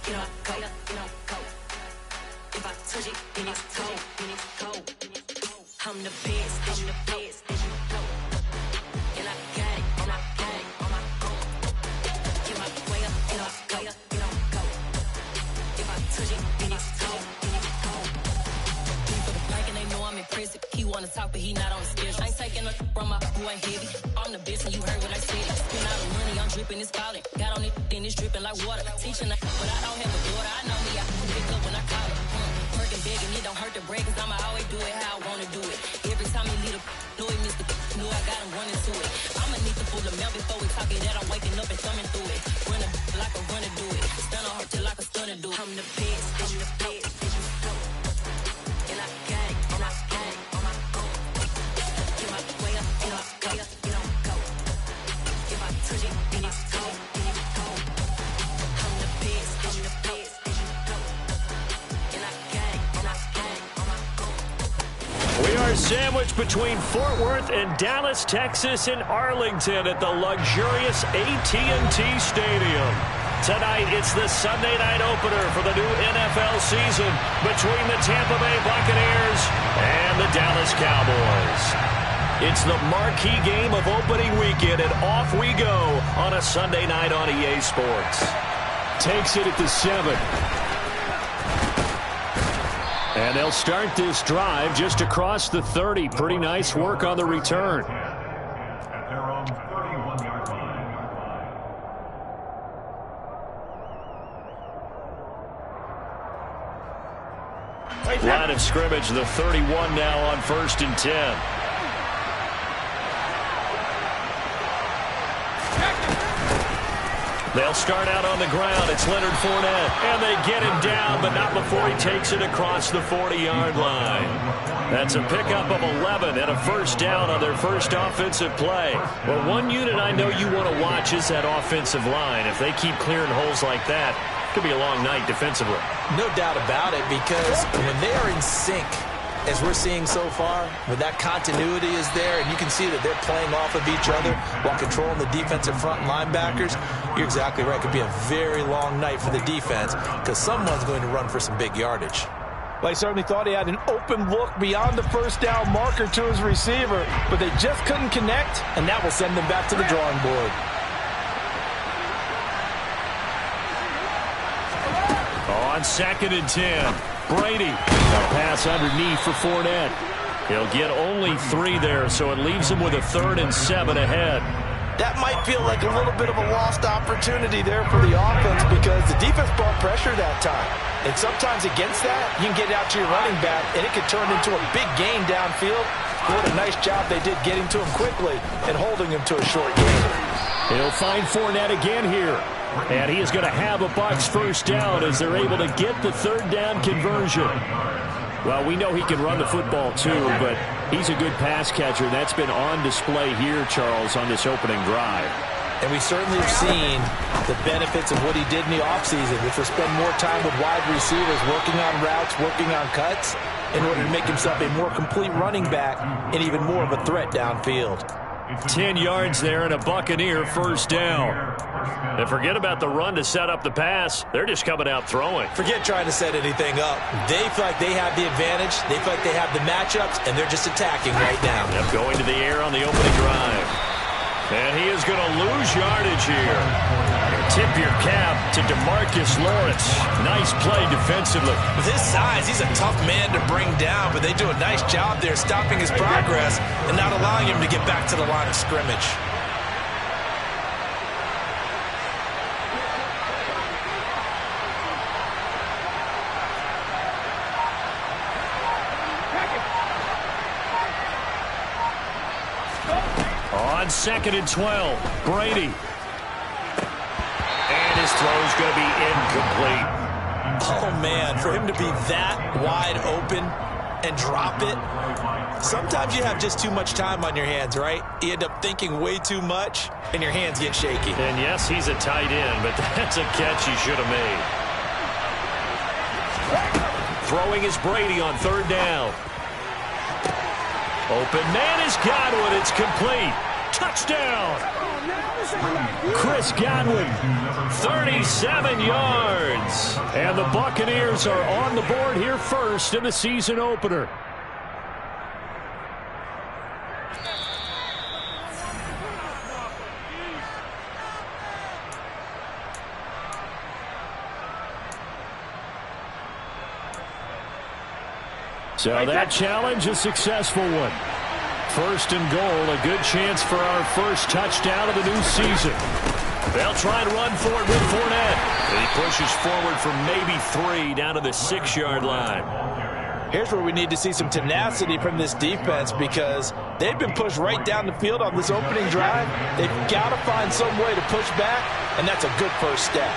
you know, go, you know, go. If I touch it, then it's cold, I'm the best, I'm the best, as you know. And I got it, and I got it on my own. Get my way up, you know, go, you know, go. If I touch it, then it's cold, for the bike and they know I'm impressive. He wanna talk, but he not on the schedule. I ain't taking a from my boy heavy. I'm the best, and you heard what I said. Spend all the money, I'm dripping, it's falling. Got on it, then it's dripping like water. Teaching, but I don't have a daughter. I know me, I can pick up when I call it. Working big and it don't hurt the break, cause I'ma always do it how I wanna do it. Every time he lead a know he missed the know I got him running to it. I'ma need to pull the mail before we talk it that I'm waking up and thumbing through it. Run a like a runner do it. Stun on her till like a stunner do it. I'm the best, I'm the best, as you know. And I got it, and I got it on my own. Get my way up, you know, go, you know, go. If I touch it, then it's cold, I'm the best, I'm the best, as you know. And I got it, and I got it on my own. We are sandwiched between Fort Worth and Dallas, Texas, and Arlington at the luxurious AT&T Stadium. Tonight, it's the Sunday night opener for the new NFL season between the Tampa Bay Buccaneers and the Dallas Cowboys. It's the marquee game of opening weekend, and off we go on a Sunday night on EA Sports. Takes it at the 7. And they'll start this drive just across the 30. Pretty nice work on the return. Line of scrimmage, the 31 now on 1st and 10. They'll start out on the ground. It's Leonard Fournette. And they get him down, but not before he takes it across the 40-yard line. That's a pickup of 11 and a first down on their first offensive play. Well, one unit I know you want to watch is that offensive line. If they keep clearing holes like that, it could be a long night defensively. No doubt about it, because when they are in sync, as we're seeing so far, when that continuity is there and you can see that they're playing off of each other while controlling the defensive front linebackers, you're exactly right. It could be a very long night for the defense because someone's going to run for some big yardage. Well, he certainly thought he had an open look beyond the first down marker to his receiver, but they just couldn't connect, and that will send them back to the drawing board. On 2nd and 10, Brady. A pass underneath for Fournette. He'll get only 3 there, so it leaves him with a 3rd and 7 ahead. That might feel like a little bit of a lost opportunity there for the offense because the defense brought pressure that time. And sometimes against that, you can get out to your running back, and it could turn into a big gain downfield. What a nice job they did getting to him quickly and holding him to a short gain. He'll find Fournette again here. And he is going to have a Bucs first down as they're able to get the 3rd down conversion. Well, we know he can run the football too, but he's a good pass catcher. That's been on display here, Charles, on this opening drive. And we certainly have seen the benefits of what he did in the offseason, which was spend more time with wide receivers, working on routes, working on cuts, in order to make himself a more complete running back and even more of a threat downfield. 10 yards there and a Buccaneer first down. And forget about the run to set up the pass. They're just coming out throwing. Forget trying to set anything up. They feel like they have the advantage. They feel like they have the matchups, and they're just attacking right now. Yep, going to the air on the opening drive. And he is going to lose yardage here. Tip your cap to DeMarcus Lawrence. Nice play defensively. With his size, he's a tough man to bring down, but they do a nice job there stopping his progress and not allowing him to get back to the line of scrimmage. On 2nd and 12, Brady. And his throw is going to be incomplete. Oh, man, for him to be that wide open and drop it. Sometimes you have just too much time on your hands, right? You end up thinking way too much, and your hands get shaky. And yes, he's a tight end, but that's a catch he should have made. Throwing is Brady on 3rd down. Open man is Godwin. It's complete. Touchdown. Chris Godwin, 37 yards. And the Buccaneers are on the board here first in the season opener. So that challenge, a successful one. First and goal, a good chance for our first touchdown of the new season. They'll try and run for it with Fournette. He pushes forward for maybe 3 down to the 6-yard line. Here's where we need to see some tenacity from this defense because they've been pushed right down the field on this opening drive. They've got to find some way to push back, and that's a good first step.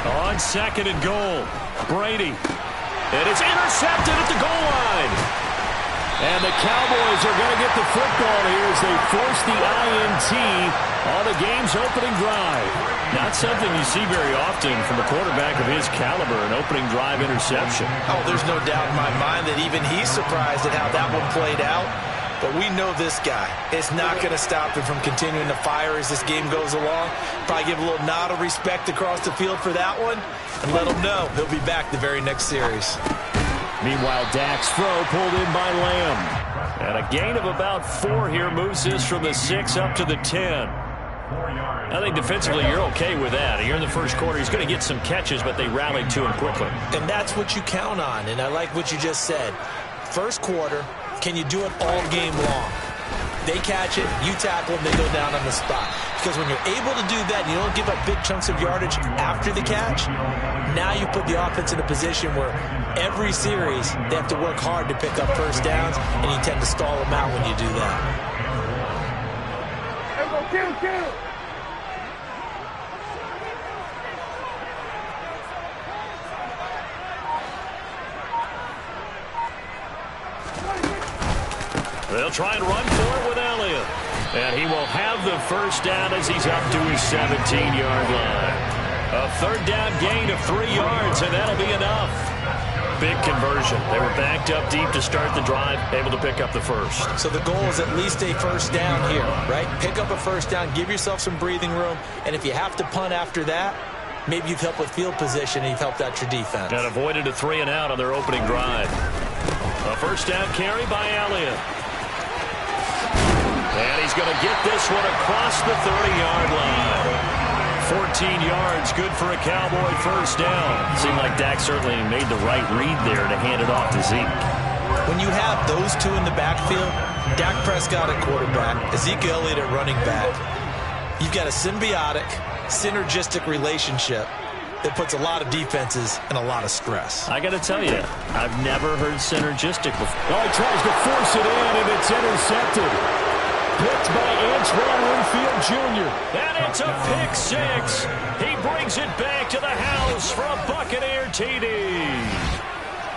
On second and goal, Brady. And it's intercepted at the goal line. And the Cowboys are going to get the football here as they force the INT on the game's opening drive. Not something you see very often from a quarterback of his caliber, an opening drive interception. Oh, there's no doubt in my mind that even he's surprised at how that one played out. But we know this guy. It's not going to stop him from continuing to fire as this game goes along. Probably give a little nod of respect across the field for that one. And let him know he'll be back the very next series. Meanwhile, Dak's throw pulled in by Lamb. And a gain of about 4 here moves this from the 6 up to the 10. I think defensively you're okay with that. Here in the first quarter, he's going to get some catches, but they rallied to him quickly. And that's what you count on. And I like what you just said. First quarter, can you do it all game long? They catch it, you tackle them, they go down on the spot. Because when you're able to do that and you don't give up big chunks of yardage after the catch, now you put the offense in a position where every series they have to work hard to pick up first downs, and you tend to stall them out when you do that. Kill. They'll try and run for it with Elliott. And he will have the first down as he's up to his 17-yard line. A third down gain of 3 yards, and that'll be enough. Big conversion. They were backed up deep to start the drive, able to pick up the first. So the goal is at least a first down here, right? Pick up a first down, give yourself some breathing room, and if you have to punt after that, maybe you've helped with field position and you've helped out your defense. And avoided a 3 and out on their opening drive. A first down carry by Elliott. And he's going to get this one across the 30-yard line. 14 yards, good for a Cowboy first down. Seemed like Dak certainly made the right read there to hand it off to Zeke. When you have those two in the backfield, Dak Prescott at quarterback, Ezekiel Elliott at running back, you've got a symbiotic, synergistic relationship that puts a lot of defenses in a lot of stress. I got to tell you, I've never heard synergistic before. Oh, he tries to force it in, and it's intercepted. Picked by Antoine Winfield Jr. And it's a pick 6. He brings it back to the house for a Buccaneer TD.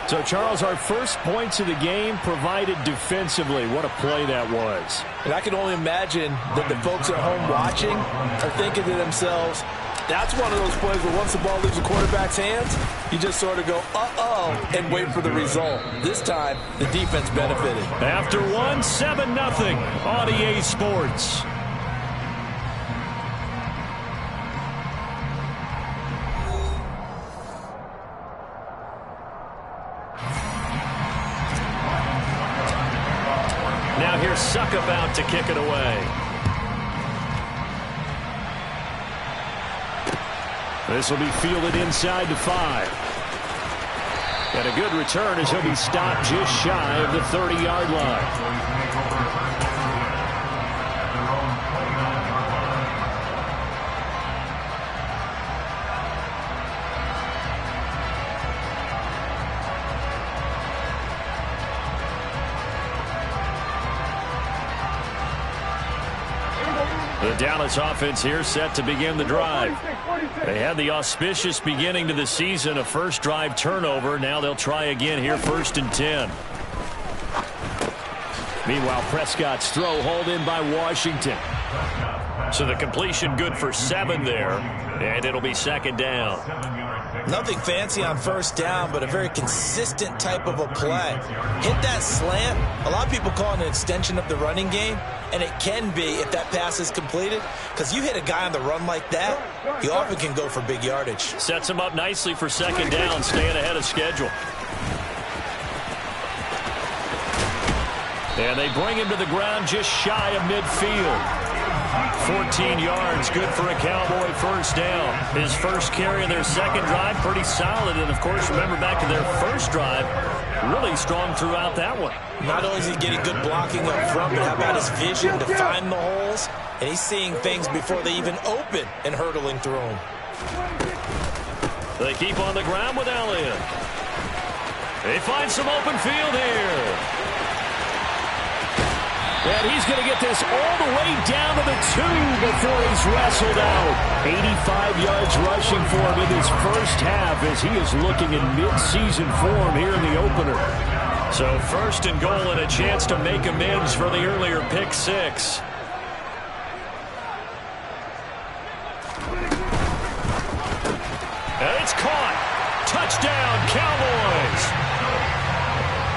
So, Charles, our first points of the game provided defensively. What a play that was. And I can only imagine that the folks at home watching are thinking to themselves, that's one of those plays where once the ball leaves the quarterback's hands, you just sort of go, uh-oh, and wait for the result. This time, the defense benefited. After 7-0 on EA Sports. Now here's Suck about to kick it away. This will be fielded inside the 5. And a good return as he'll be stopped just shy of the 30-yard line. The Dallas offense here set to begin the drive. They had the auspicious beginning to the season, a first drive turnover. Now they'll try again here, 1st and 10. Meanwhile, Prescott's throw hauled in by Washington. So the completion good for 7 there, and it'll be 2nd down. Nothing fancy on first down, but a very consistent type of a play. Hit that slant. A lot of people call it an extension of the running game, and it can be if that pass is completed, because you hit a guy on the run like that, he often can go for big yardage. Sets him up nicely for second down, staying ahead of schedule. And they bring him to the ground just shy of midfield. 14 yards, good for a Cowboy first down. His first carry of their second drive, pretty solid. And, of course, remember back to their first drive, really strong throughout that one. Not only is he getting good blocking up front, but how about his vision to find the holes? And he's seeing things before they even open and hurdling through them. They keep on the ground with Elliott. They find some open field here. And he's going to get this all the way down to the 2 before he's wrestled out. 85 yards rushing for him in his first half as he is looking in mid-season form here in the opener. So first and goal and a chance to make amends for the earlier pick six. And it's caught. Touchdown, Cowboys.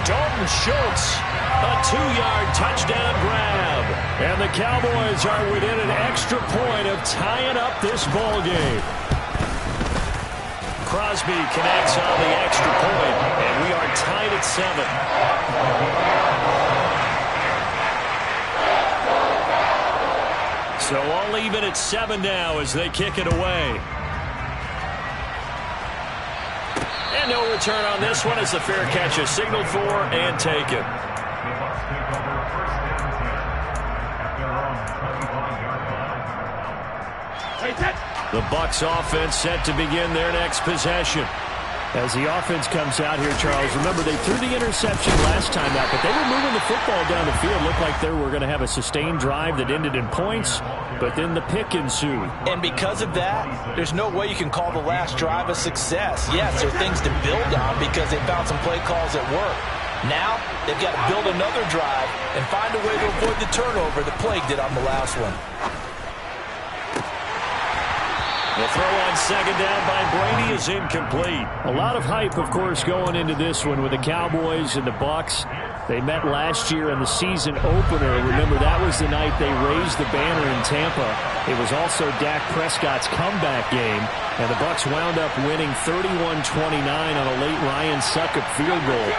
Dalton Schultz, a 2-yard touchdown grab. And the Cowboys are within an extra point of tying up this ball game. Crosby connects on the extra point, and we are tied at 7. So all even at 7 now as they kick it away. And no return on this one as the fair catch is signaled for and taken. The Bucs offense set to begin their next possession. As the offense comes out here, Charles, remember they threw the interception last time out, but they were moving the football down the field. Looked like they were going to have a sustained drive that ended in points, but then the pick ensued. And because of that, there's no way you can call the last drive a success. Yes, there are things to build on because they found some play calls at work. Now, they've got to build another drive and find a way to avoid the turnover that plagued it on the last one. The throw on second down by Brady is incomplete. A lot of hype, of course, going into this one with the Cowboys and the Bucs. They met last year in the season opener. Remember, that was the night they raised the banner in Tampa. It was also Dak Prescott's comeback game, and the Bucs wound up winning 31-29 on a late Ryan Succop field goal.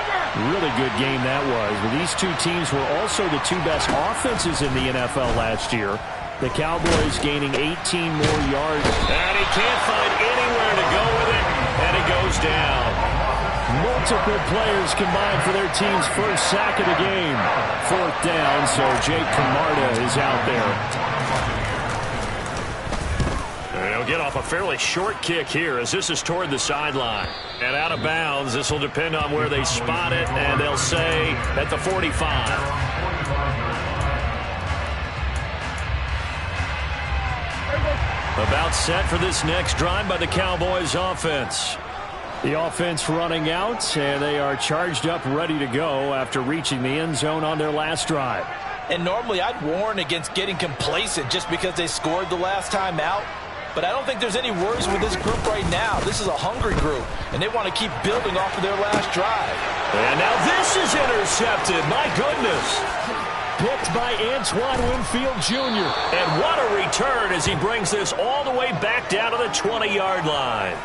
Really good game that was. But these two teams were also the two best offenses in the NFL last year. The Cowboys gaining 18 more yards. And he can't find anywhere to go with it, and it goes down. Multiple players combined for their team's first sack of the game. Fourth down, so Jake Camarda is out there. They'll get off a fairly short kick here as this is toward the sideline. And out of bounds, this will depend on where they spot it, and they'll say at the 45. About set for this next drive by the Cowboys offense. The offense running out, and they are charged up, ready to go after reaching the end zone on their last drive. And normally I'd warn against getting complacent just because they scored the last time out. But I don't think there's any worries with this group right now. This is a hungry group, and they want to keep building off of their last drive. And now this is intercepted. My goodness. Picked by Antoine Winfield Jr. And what a return as he brings this all the way back down to the 20-yard line.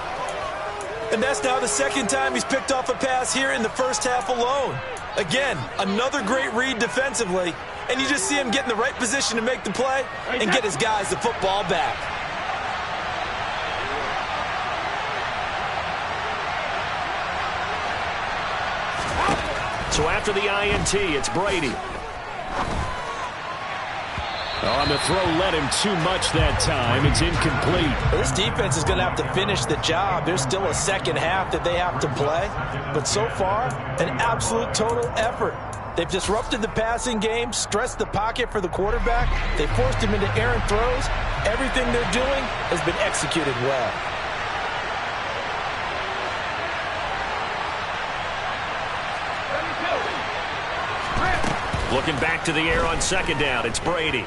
And that's now the second time he's picked off a pass here in the first half alone. Again, another great read defensively, and you just see him get in the right position to make the play and get his guys the football back. So after the INT, it's Brady. On the throw, led him too much that time. It's incomplete. This defense is going to have to finish the job. There's still a second half that they have to play. But so far, an absolute total effort. They've disrupted the passing game, stressed the pocket for the quarterback. They forced him into errant throws. Everything they're doing has been executed well. Looking back to the air on second down, it's Brady.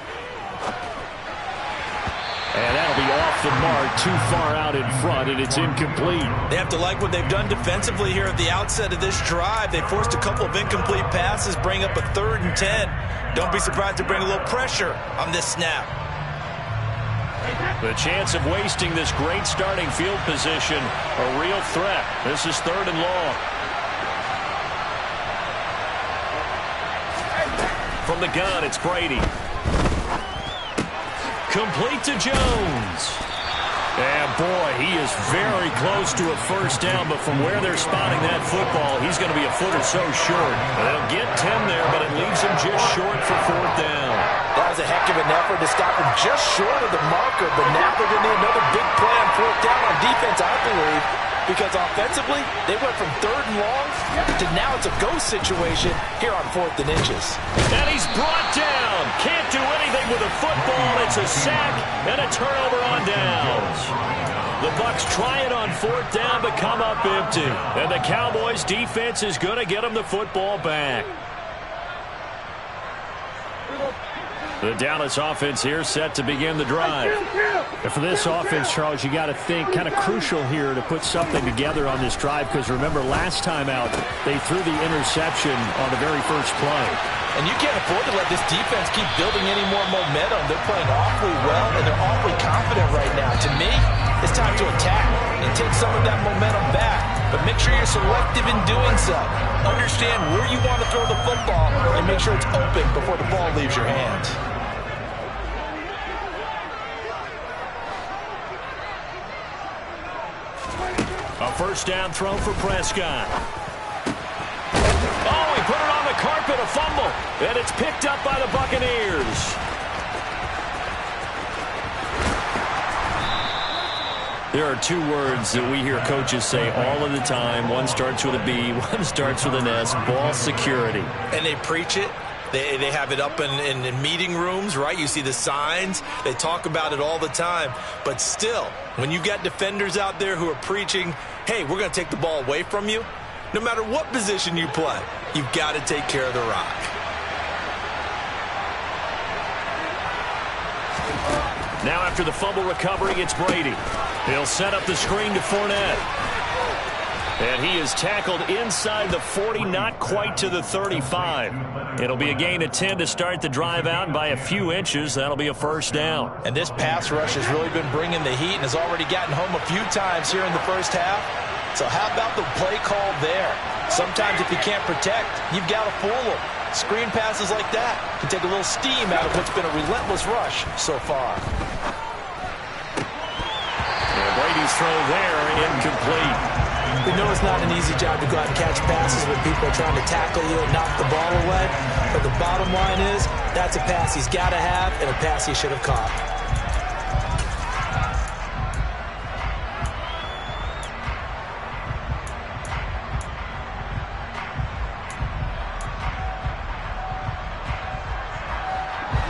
And that'll be off the mark, too far out in front, and it's incomplete. They have to like what they've done defensively here at the outset of this drive. They forced a couple of incomplete passes, bring up a 3rd and 10. Don't be surprised to bring a little pressure on this snap. The chance of wasting this great starting field position, a real threat. This is 3rd and long. From the gun, it's Brady. Complete to Jones. And boy, he is very close to a first down, but from where they're spotting that football, he's going to be a foot or so short. They'll get 10 there, but it leaves him just short for 4th down. That was a heck of an effort to stop him just short of the marker, but now they're going to need another big play on 4th down on defense, I believe, because offensively, they went from 3rd and long to now it's a go situation here on 4th and inches. And he's brought down. Can't do anything with a football. It's a sack and a turnover on downs. The Bucs try it on 4th down, but come up empty. And the Cowboys defense is going to get them the football back. The Dallas offense here set to begin the drive. And for this offense, Charles, you got to think kind of crucial here to put something together on this drive, because remember last time out they threw the interception on the very first play. And you can't afford to let this defense keep building any more momentum. They're playing awfully well, and they're awfully confident right now. To me, it's time to attack and take some of that momentum back. But make sure you're selective in doing so. Understand where you want to throw the football and make sure it's open before the ball leaves your hands. A first down throw for Prescott. Oh, he put it on the carpet, a fumble. And it's picked up by the Buccaneers. There are 2 words that we hear coaches say all of the time. One starts with a B, one starts with an S, ball security. And they preach it. They have it up in meeting rooms, right? You see the signs. They talk about it all the time. But still, when you got defenders out there who are preaching, hey, we're going to take the ball away from you, no matter what position you play, you've got to take care of the rock. Now after the fumble recovery, it's Brady. He'll set up the screen to Fournette. And he is tackled inside the 40, not quite to the 35. It'll be a gain of 10 to start the drive out, and by a few inches, that'll be a first down. And this pass rush has really been bringing the heat and has already gotten home a few times here in the first half. So how about the play call there? Sometimes if you can't protect, you've got to fool them. Screen passes like that can take a little steam out of what's been a relentless rush so far. And Brady's throw there, incomplete. We know it's not an easy job to go out and catch passes when people are trying to tackle you and knock the ball away. But the bottom line is, that's a pass he's got to have and a pass he should have caught.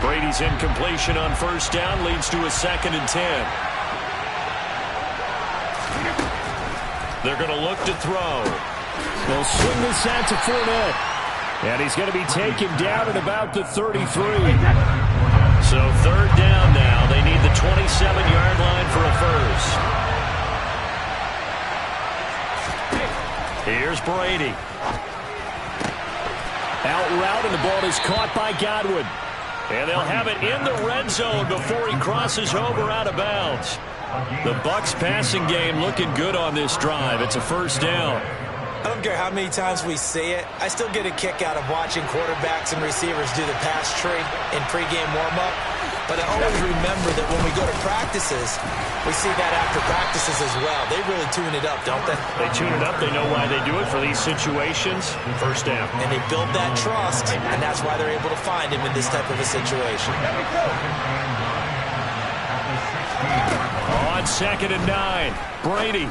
Brady's incompletion on first down leads to a 2nd and 10. They're going to look to throw. They'll swing this out to Fournette. And he's going to be taken down at about the 33. So 3rd down now. They need the 27-yard line for a first. Here's Brady. Out route, and the ball is caught by Godwin. And they'll have it in the red zone before he crosses over out of bounds. The Bucs passing game looking good on this drive. It's a first down. I don't care how many times we say it, I still get a kick out of watching quarterbacks and receivers do the pass tree in pregame warm-up. But I always remember that when we go to practices, we see that after practices as well. They really tune it up, don't they? They tune it up. They know why they do it for these situations. First down. And they build that trust, and that's why they're able to find him in this type of a situation. On 2nd and 9, Brady.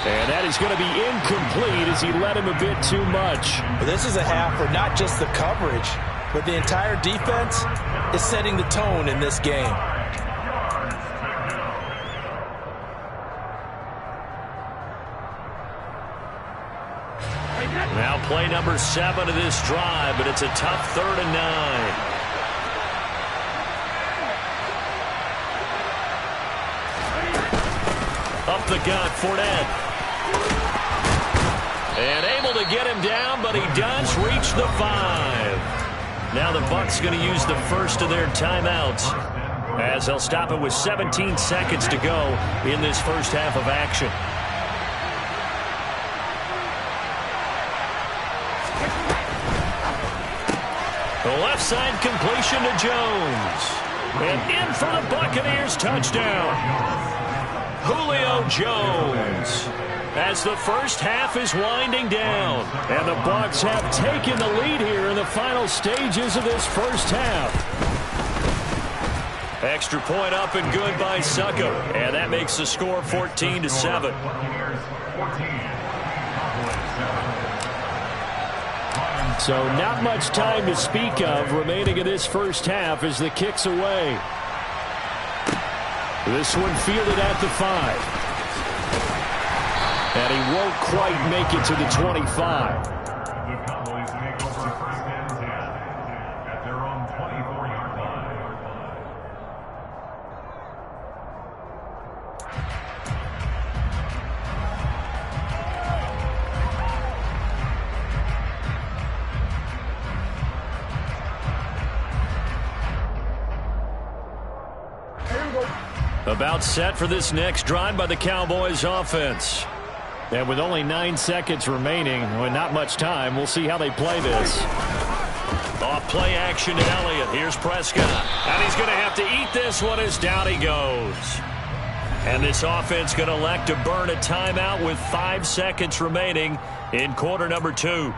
And that is going to be incomplete as he led him a bit too much. But this is a half where not just the coverage, but the entire defense is setting the tone in this game. Now play number 7 of this drive, but it's a tough 3rd and 9. Off the gun, Fournette. And able to get him down, but he does reach the 5. Now the Bucs going to use the first of their timeouts, as they'll stop it with 17 seconds to go in this first half of action. The left side completion to Jones. And in for the Buccaneers touchdown. Julio Jones. As the first half is winding down. And the Bucs have taken the lead here in the final stages of this first half. Extra point up and good by Succo. And that makes the score 14-7. So not much time to speak of remaining in this first half as the kick's away. This one fielded at the 5. And he won't quite make it to the 25. The Cowboys take over first and 10 at their own 24-yard line. About set for this next drive by the Cowboys offense. And with only 9 seconds remaining, with not much time, we'll see how they play this. Off play action to Elliott. Here's Prescott. And he's going to have to eat this one as down he goes. And this offense going to elect to burn a timeout with 5 seconds remaining in quarter number 2.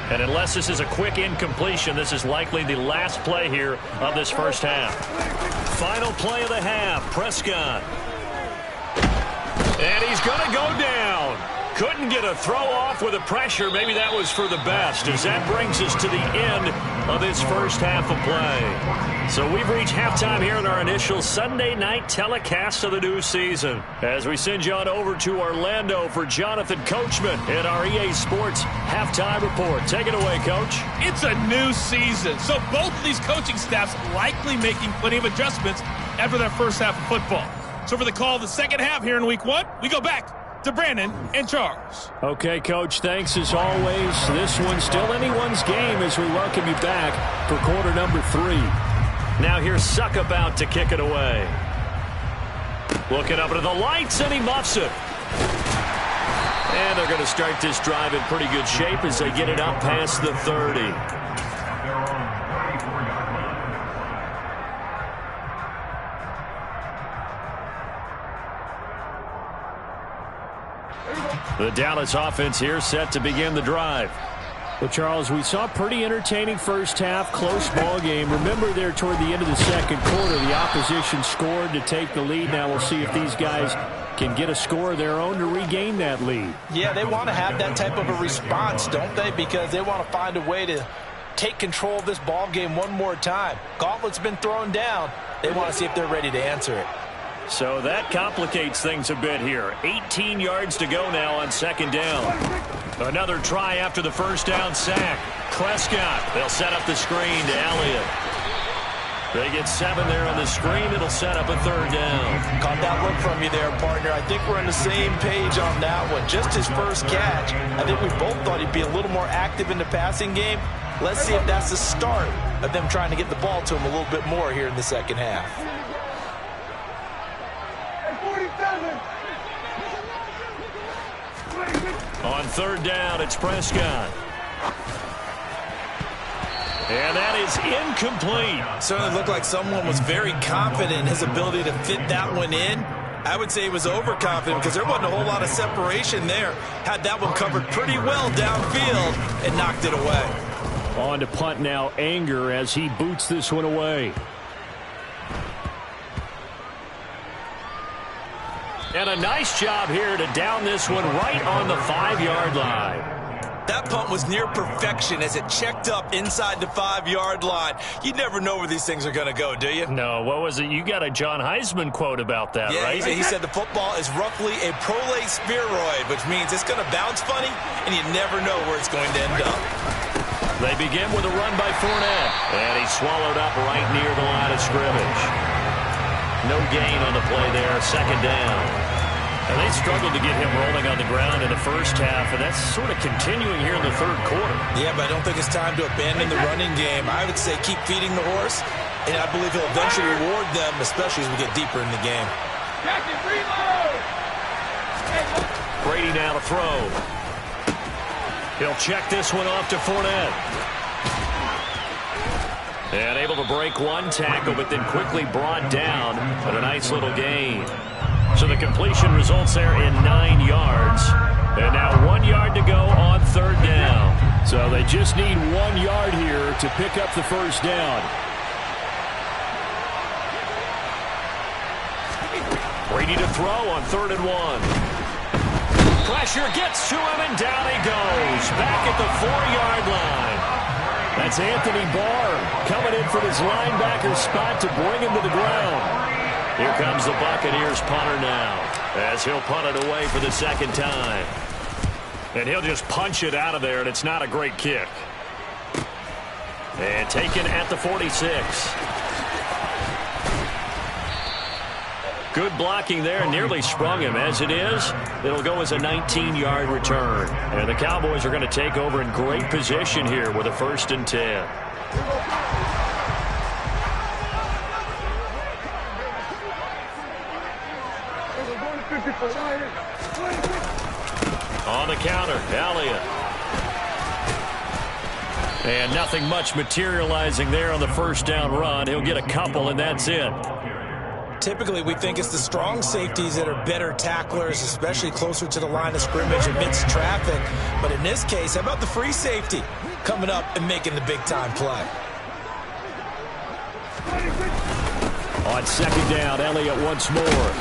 And unless this is a quick incompletion, this is likely the last play here of this first half. Final play of the half, Prescott. And he's going to go down. Couldn't get a throw off with the pressure. Maybe that was for the best, as that brings us to the end of this first half of play. So we've reached halftime here in our initial Sunday night telecast of the new season. As we send you on over to Orlando for Jonathan Coachman in our EA Sports halftime report. Take it away, Coach. It's a new season, so both of these coaching staffs likely making plenty of adjustments after their first half of football. So for the call of the second half here in week 1, we go back to Brandon and Charles. Okay, Coach, thanks as always. This one's still anyone's game as we welcome you back for quarter number 3. Now here's Suck about to kick it away. Looking up into the lights, and he muffs it. And they're going to start this drive in pretty good shape as they get it up past the 30. The Dallas offense here set to begin the drive. Well, Charles, we saw a pretty entertaining first half, close ball game. Remember there toward the end of the second quarter, the opposition scored to take the lead. Now we'll see if these guys can get a score of their own to regain that lead. Yeah, they want to have that type of a response, don't they? Because they want to find a way to take control of this ball game one more time. Gauntlet's been thrown down. They want to see if they're ready to answer it. So that complicates things a bit here. 18 yards to go now on second down. Another try after the first down sack. Prescott, they'll set up the screen to Elliott. They get 7 there on the screen. It'll set up a third down. Caught that look from you there, partner. I think we're on the same page on that one. Just his first catch. I think we both thought he'd be a little more active in the passing game. Let's see if that's the start of them trying to get the ball to him a little bit more here in the second half. On third down, it's Prescott. And that is incomplete. Certainly looked like someone was very confident in his ability to fit that one in. I would say he was overconfident because there wasn't a whole lot of separation there. Had that one covered pretty well downfield and knocked it away. On to punt now, Anger, as he boots this one away. And a nice job here to down this one right on the 5-yard line. That punt was near perfection as it checked up inside the 5-yard line. You never know where these things are going to go, do you? No, what was it? You got a John Heisman quote about that, yeah, right? He said the football is roughly a prolate spheroid, which means it's going to bounce funny, and you never know where it's going to end up. They begin with a run by Fournette. And he's swallowed up right near the line of scrimmage. No gain on the play there. Second down. And they struggled to get him rolling on the ground in the first half, and that's sort of continuing here in the third quarter. Yeah, but I don't think it's time to abandon the running game. I would say keep feeding the horse, and I believe he'll eventually reward them, especially as we get deeper in the game. Brady now to throw. He'll check this one off to Fournette. And able to break one tackle, but then quickly brought down with a nice little gain. So the completion results there in 9 yards. And now 1 yard to go on third down. So they just need 1 yard here to pick up the first down. Brady to throw on 3rd and 1. Pressure gets to him, and down he goes. Back at the 4-yard line. That's Anthony Barr coming in from his linebacker spot to bring him to the ground. Here comes the Buccaneers punter now, as he'll punt it away for the second time. And he'll just punch it out of there, and it's not a great kick. And taken at the 46. Good blocking there, nearly sprung him. As it is, it'll go as a 19-yard return. And the Cowboys are going to take over in great position here with a 1st and 10. On the counter, Elliott. And nothing much materializing there on the first down run. He'll get a couple, and that's it. Typically, we think it's the strong safeties that are better tacklers, especially closer to the line of scrimmage amidst traffic. But in this case, how about the free safety coming up and making the big-time play? On second down, Elliott once more.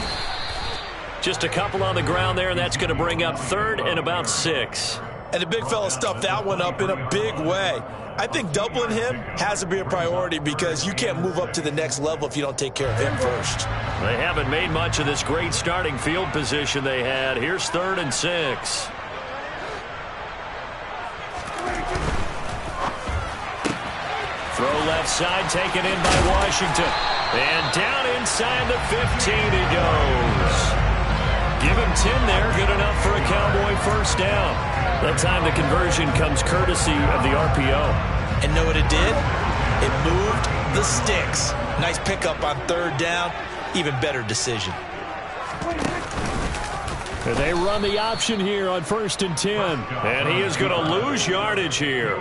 Just a couple on the ground there, and that's going to bring up 3rd and about 6. And the big fella stuffed that one up in a big way. I think doubling him has to be a priority because you can't move up to the next level if you don't take care of him first. They haven't made much of this great starting field position they had. Here's 3rd and 6. Throw left side, taken in by Washington. And down inside the 15 he goes. Give him 10 there. Good enough for a Cowboy first down. That time the conversion comes courtesy of the RPO. And know what it did? It moved the sticks. Nice pickup on 3rd down. Even better decision. And they run the option here on 1st and 10. And he is going to lose yardage here.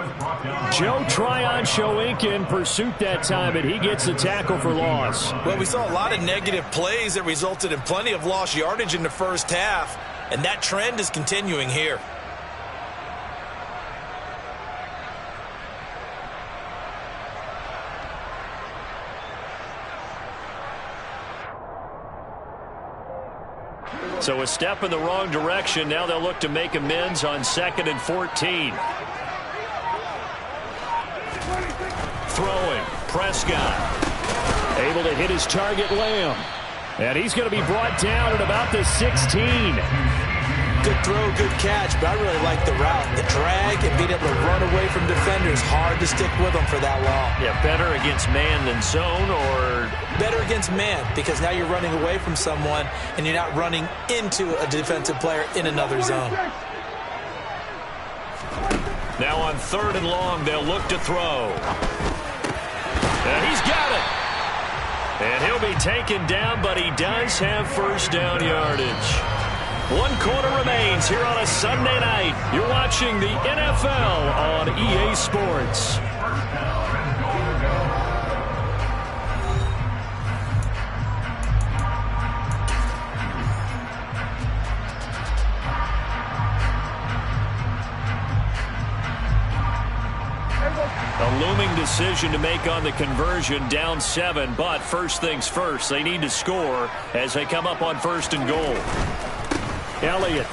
Joe Tryon-Shoyinka in pursuit that time, and he gets the tackle for loss. Well, we saw a lot of negative plays that resulted in plenty of lost yardage in the first half, and that trend is continuing here. So a step in the wrong direction. Now they'll look to make amends on 2nd and 14. Throwing. Prescott. Able to hit his target, Lamb. And he's going to be brought down at about the 16. Good throw, good catch, but I really like the route. The drag and being able to run away from defenders. Hard to stick with them for that long. Yeah, better against man than zone, or? Better against man, because now you're running away from someone and you're not running into a defensive player in another zone. Now on 3rd and long, they'll look to throw. And he's got it. And he'll be taken down, but he does have first down yardage. 1 quarter remains here on a Sunday night. You're watching the NFL on EA Sports. A looming decision to make on the conversion, down 7, but first things first, they need to score as they come up on 1st and goal. Elliott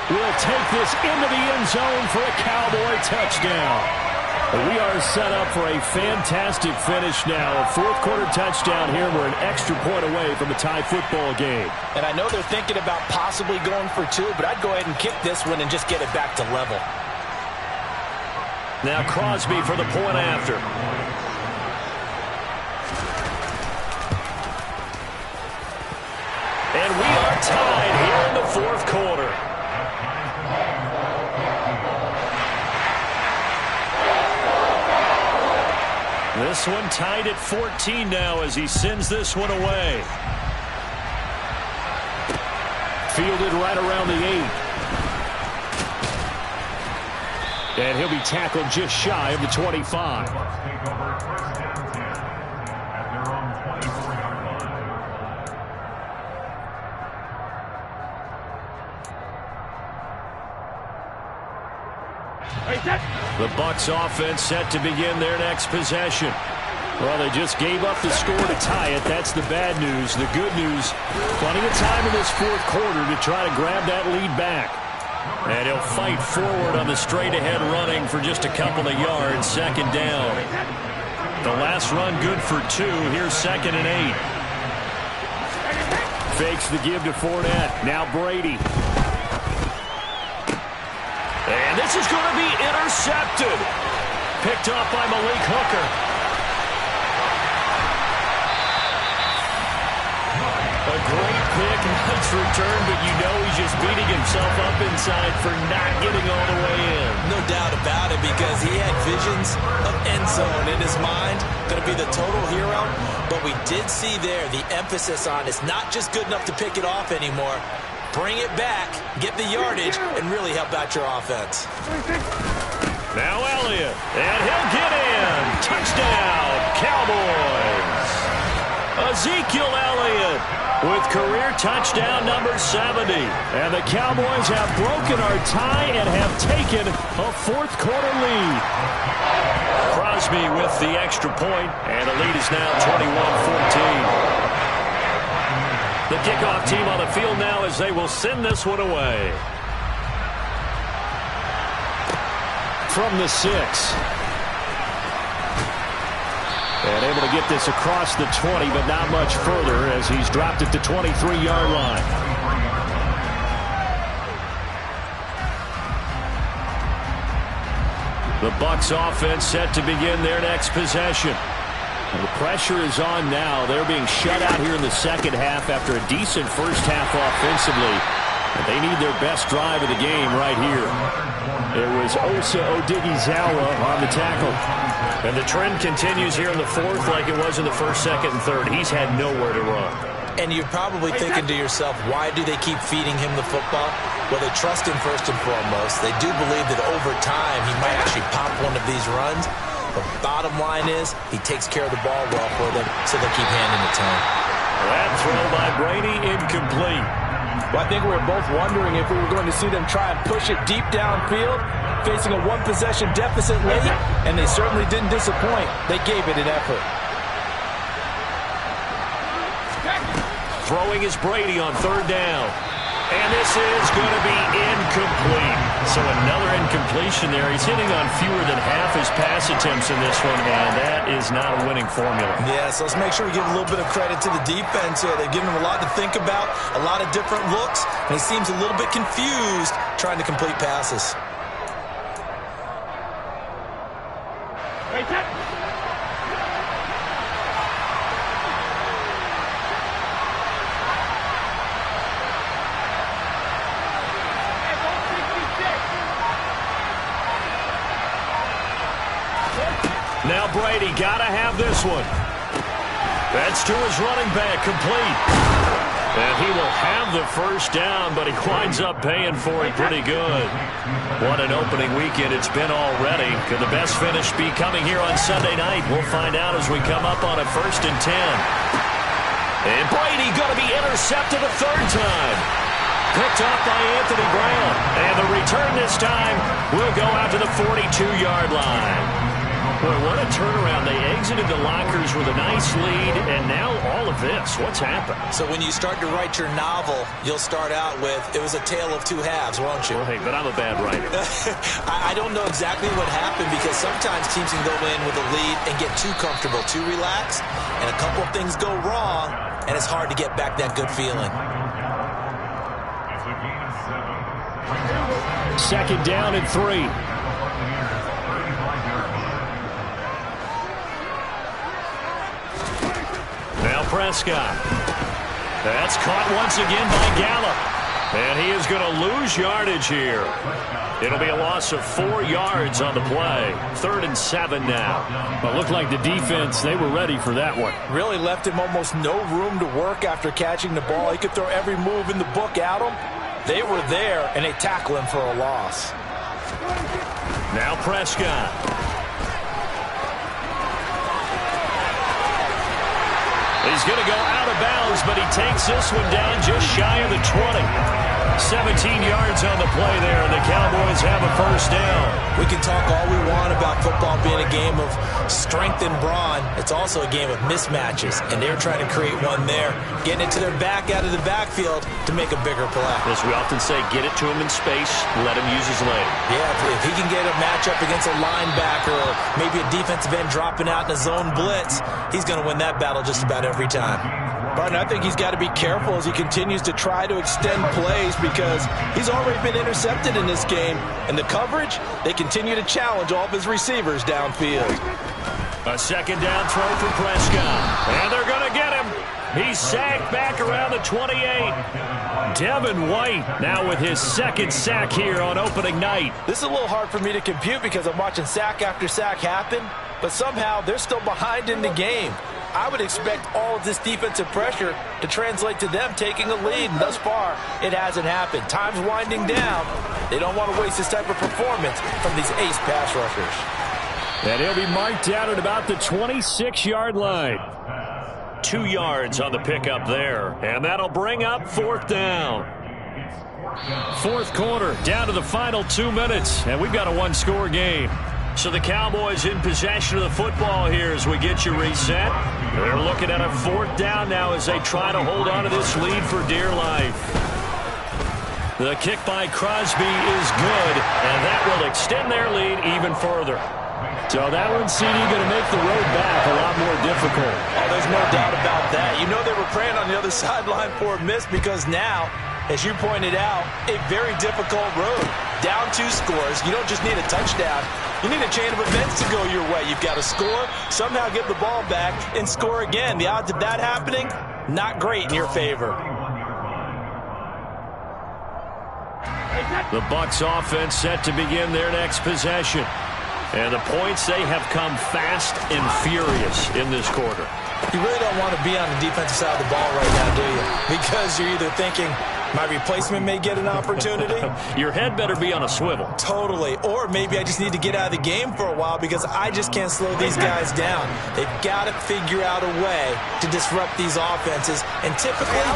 will take this into the end zone for a Cowboy touchdown. We are set up for a fantastic finish now. A 4th quarter touchdown here. We're an extra point away from a tie football game. And I know they're thinking about possibly going for 2, but I'd go ahead and kick this one and just get it back to level. Now Crosby for the point after. And we are tied here in the fourth quarter. This one tied at 14 now as he sends this one away. Fielded right around the 8. And he'll be tackled just shy of the 25. The Bucs offense set to begin their next possession. Well, they just gave up the score to tie it. That's the bad news. The good news, plenty of time in this fourth quarter to try to grab that lead back. And he'll fight forward on the straight-ahead running for just a couple of yards. Second down. The last run good for 2. Here's 2nd and 8. Fakes the give to Fournette. Now Brady. And this is going to be intercepted. Picked up by Malik Hooker. A great pick, nice return, but you know he's just beating himself up inside for not getting all the way in. No doubt about it, because he had visions of end zone in his mind. Going to be the total hero. But we did see there the emphasis on it's not just good enough to pick it off anymore. Bring it back, get the yardage, and really help out your offense. Now Elliott, and he'll get in. Touchdown, Cowboys. Ezekiel Elliott with career touchdown number 70. And the Cowboys have broken our tie and have taken a fourth quarter lead. Crosby with the extra point, and the lead is now 21-14. The kickoff team on the field now as they will send this one away. From the 6. And able to get this across the 20, but not much further as he's dropped at the 23-yard line. The Bucs offense set to begin their next possession. And the pressure is on now. They're being shut out here in the second half after a decent first half offensively. And they need their best drive of the game right here. It was Osa Odighizuwa on the tackle. And the trend continues here in the fourth like it was in the first, second, and third. He's had nowhere to run. And you're probably thinking to yourself, why do they keep feeding him the football? Well, they trust him first and foremost. They do believe that over time he might actually pop one of these runs. The bottom line is he takes care of the ball well for them, so they keep handing it to him. That throw by Brady incomplete. Well, I think we were both wondering if we were going to see them try and push it deep downfield, facing a one-possession deficit late, and they certainly didn't disappoint. They gave it an effort. Throwing is Brady on third down. And this is going to be incomplete. So another incompletion there. He's hitting on fewer than half his pass attempts in this one, and that is not a winning formula. Yeah, so let's make sure we give a little bit of credit to the defense here. They've given him a lot to think about, a lot of different looks, and he seems a little bit confused trying to complete passes. Now Brady got to have this one. That's to his running back, complete. And he will have the first down, but he winds up paying for it pretty good. What an opening weekend it's been already. Could the best finish be coming here on Sunday night? We'll find out as we come up on a 1st and 10. And Brady going to be intercepted a third time. Picked off by Anthony Brown. And the return this time will go out to the 42-yard line. Boy, what a turnaround. They exited the lockers with a nice lead, and now all of this. What's happened? So when you start to write your novel, you'll start out with, it was a tale of two halves, won't you? Well, hey, but I'm a bad writer. I don't know exactly what happened, because sometimes teams can go in with a lead and get too comfortable, too relaxed, and a couple of things go wrong, and it's hard to get back that good feeling. 2nd down and 3. Prescott. That's caught once again by Gallup. And he is going to lose yardage here. It'll be a loss of 4 yards on the play. 3rd and 7 now. Well, it looked like the defense, they were ready for that one. Really left him almost no room to work after catching the ball. He could throw every move in the book at him. They were there, and they tackle him for a loss. Now Prescott. He's going to go out of bounds, but he takes this one down just shy of the 20. 17 yards on the play there, and the Cowboys have a first down. We can talk all we want about football being a game of strength and brawn. It's also a game of mismatches, and they're trying to create one there, getting it to their back out of the backfield to make a bigger play. As we often say, get it to him in space, let him use his leg. Yeah, if he can get a matchup against a linebacker or maybe a defensive end dropping out in a zone blitz, he's going to win that battle just about every time. But I think he's got to be careful as he continues to try to extend plays because he's already been intercepted in this game. And the coverage, they continue to challenge all of his receivers downfield. A second down throw for Prescott. And they're going to get him. He's sacked back around the 28. Devin White now with his second sack here on opening night. This is a little hard for me to compute because I'm watching sack after sack happen, but somehow they're still behind in the game. I would expect all of this defensive pressure to translate to them taking a lead, and thus far, it hasn't happened. Time's winding down. They don't want to waste this type of performance from these ace pass rushers. And he'll be marked down at about the 26-yard line. 2 yards on the pickup there, and that'll bring up 4th down. 4th quarter, down to the final 2 minutes, and we've got a one-score game. So the Cowboys in possession of the football here as we get you reset. They're looking at a 4th down now as they try to hold on to this lead for dear life. The kick by Crosby is good, and that will extend their lead even further. So that one, CD, going to make the road back a lot more difficult. Oh, there's no doubt about that. You know they were praying on the other sideline for a miss because now, as you pointed out, a very difficult road. Down 2 scores. You don't just need a touchdown. You need a chain of events to go your way. You've got to score, somehow get the ball back, and score again. The odds of that happening, not great in your favor. The Bucs offense set to begin their next possession. And the points, they have come fast and furious in this quarter. You really don't want to be on the defensive side of the ball right now, do you? Because you're either thinking, my replacement may get an opportunity. Your head better be on a swivel. Totally. Or maybe I just need to get out of the game for a while because I just can't slow these guys down. They've got to figure out a way to disrupt these offenses. And typically,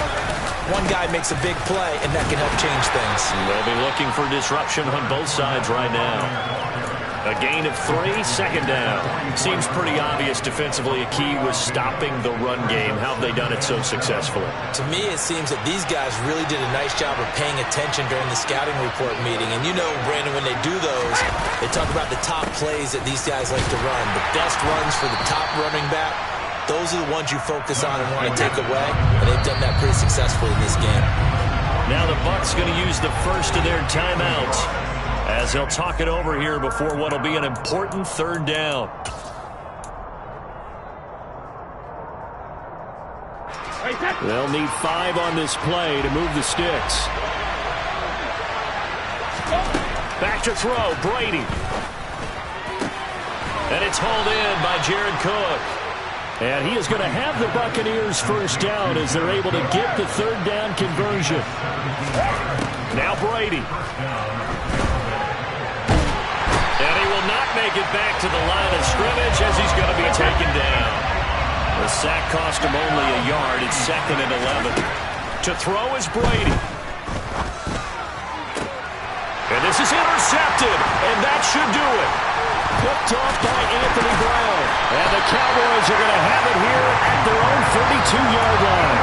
one guy makes a big play, and that can help change things. They'll be looking for disruption on both sides right now. A gain of 3, 2nd down. Seems pretty obvious defensively a key was stopping the run game. How have they done it so successfully? To me, it seems that these guys really did a nice job of paying attention during the scouting report meeting. And you know, Brandon, when they do those, they talk about the top plays that these guys like to run. The best runs for the top running back, those are the ones you focus on and want to take away. And they've done that pretty successfully in this game. Now the Bucs going to use the first of their timeouts as they'll talk it over here before what will be an important 3rd down. They'll need 5 on this play to move the sticks. Back to throw, Brady. And it's hauled in by Jared Cook. And he is going to have the Buccaneers first down as they're able to get the 3rd down conversion. Now Brady. And he will not make it back to the line of scrimmage as he's going to be taken down. The sack cost him only a yard. It's 2nd and 11. To throw is Brady. And this is intercepted, and that should do it. Picked off by Anthony Brown. And the Cowboys are going to have it here at their own 32-yard line.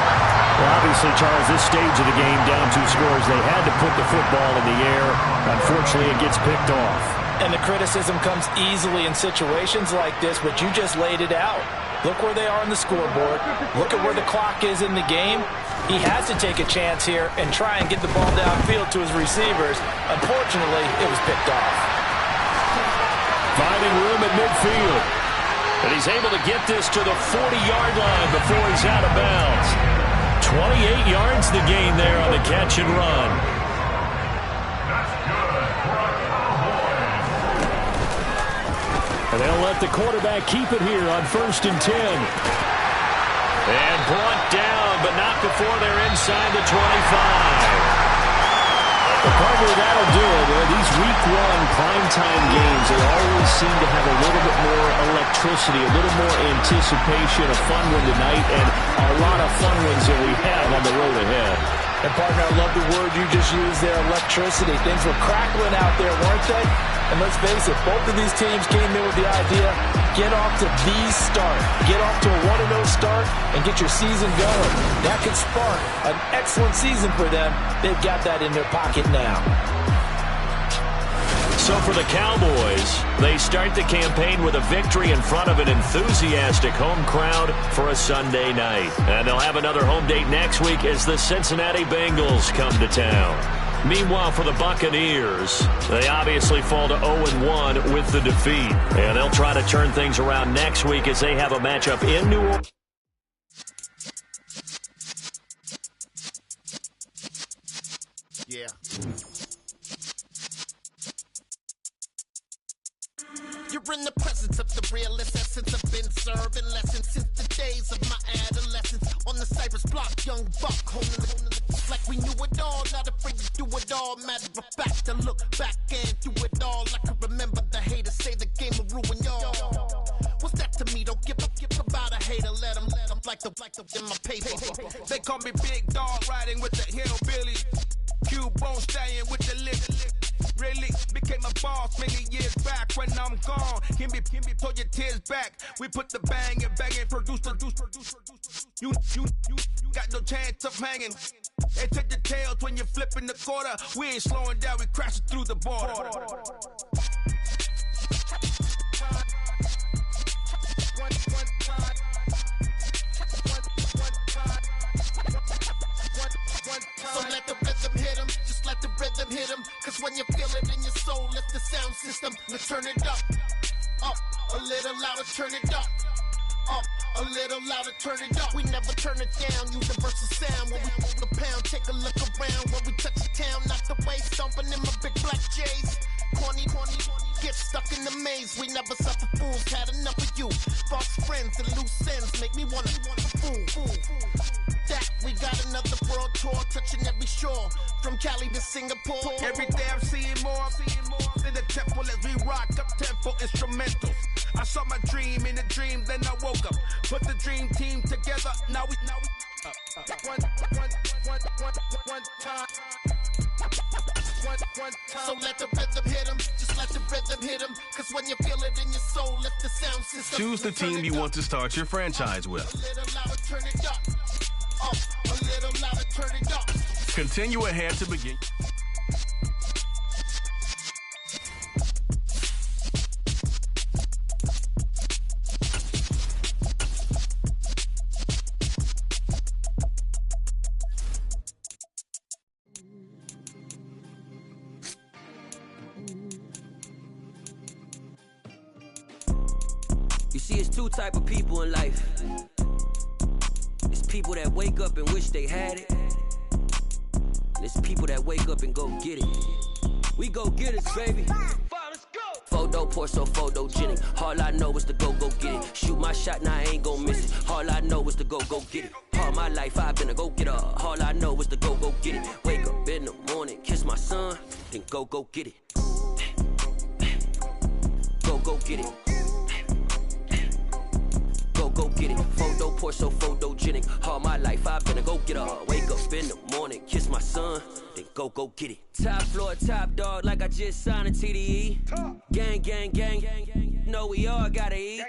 Well, obviously, Charles, this stage of the game, down 2 scores, they had to put the football in the air. Unfortunately, it gets picked off. And the criticism comes easily in situations like this, but you just laid it out. Look where they are on the scoreboard. Look at where the clock is in the game. He has to take a chance here and try and get the ball downfield to his receivers. Unfortunately, it was picked off. Finding room at midfield. And he's able to get this to the 40-yard line before he's out of bounds. 28 yards the gain there on the catch and run. That's good for a Cowboy. And they'll let the quarterback keep it here on 1st and 10. And brought down, but not before they're inside the 25. Well, partner, that'll do it. These week 1 primetime games, they always seem to have a little bit more electricity, a little more anticipation, a fun one tonight, and a lot of fun ones that we have on the road ahead. And, partner, I love the word you just used there, electricity. Things were crackling out there, weren't they? And let's face it, both of these teams came in with the idea, get off to the start. Get off to a 1-0 start and get your season going. That could spark an excellent season for them. They've got that in their pocket now. So for the Cowboys, they start the campaign with a victory in front of an enthusiastic home crowd for a Sunday night. And they'll have another home date next week as the Cincinnati Bengals come to town. Meanwhile, for the Buccaneers, they obviously fall to 0-1 with the defeat. And they'll try to turn things around next week as they have a matchup in New Orleans. Yeah. You're in the presence of the realest essence. I've been serving lessons since the days of my adolescence. On the Cypress block, young buck, holding it like we knew it all. Not afraid to do it all. Matter of fact, to look back and do it all. I can remember the haters say the game will ruin y'all. What's that to me? Don't give about a hater. Let them like the in my paper. They call me Big Dog, riding with the hillbillies. Q-Bone stallion with the lip. Really became a boss many years back. When I'm gone, can be pull your tears back. We put the bang and produce. You got no chance of hanging. And take the tails when you're flipping the quarter. We ain't slowing down, we crashing through the border. So let the rhythm hit him, just let the rhythm hit him. Cause when you feel it in your soul, lift the sound system. Let's turn it up, a little louder, turn it up, a little louder, turn it up. We never turn it down, universal sound. When we move the pound, take a look around. When we touch the town, not the way, stomping in my big black J's. Corny, get stuck in the maze. We never suffer fools, had enough of you. False friends and loose ends make me wanna fool. That we got another world tour, touching every shore, from Cali to Singapore. Every day I'm seeing more in the temple as we rock up tempo instrumentals. I saw my dream in a dream, then I woke up. Put the dream team together, now we one time. So let the rhythm hit him, just let the rhythm hit him. Cause when you feel it in your soul, lift the sound system. Choose the team you want to start your franchise with. A little louder, turn it up. A little louder, turn it up. Continue ahead to begin. You see, it's two type of people in life. It's people that wake up and wish they had it. And it's people that wake up and go get it. We go get it, baby. Photo, Porso, photogenic. All I know is to go get it. Shoot my shot, now I ain't gon' miss it. All I know is to go get it. All my life I've been a go-getter. All I know is to go get it. Wake up in the morning, kiss my son, then go get it. Go get it. Go get it. Photo, Porso, photogenic. All my life I've been a go-getter. Wake up in the morning, kiss my son, then go get it. Top floor, top dog, like I just signed a TDE. Gang. Know we all gotta eat.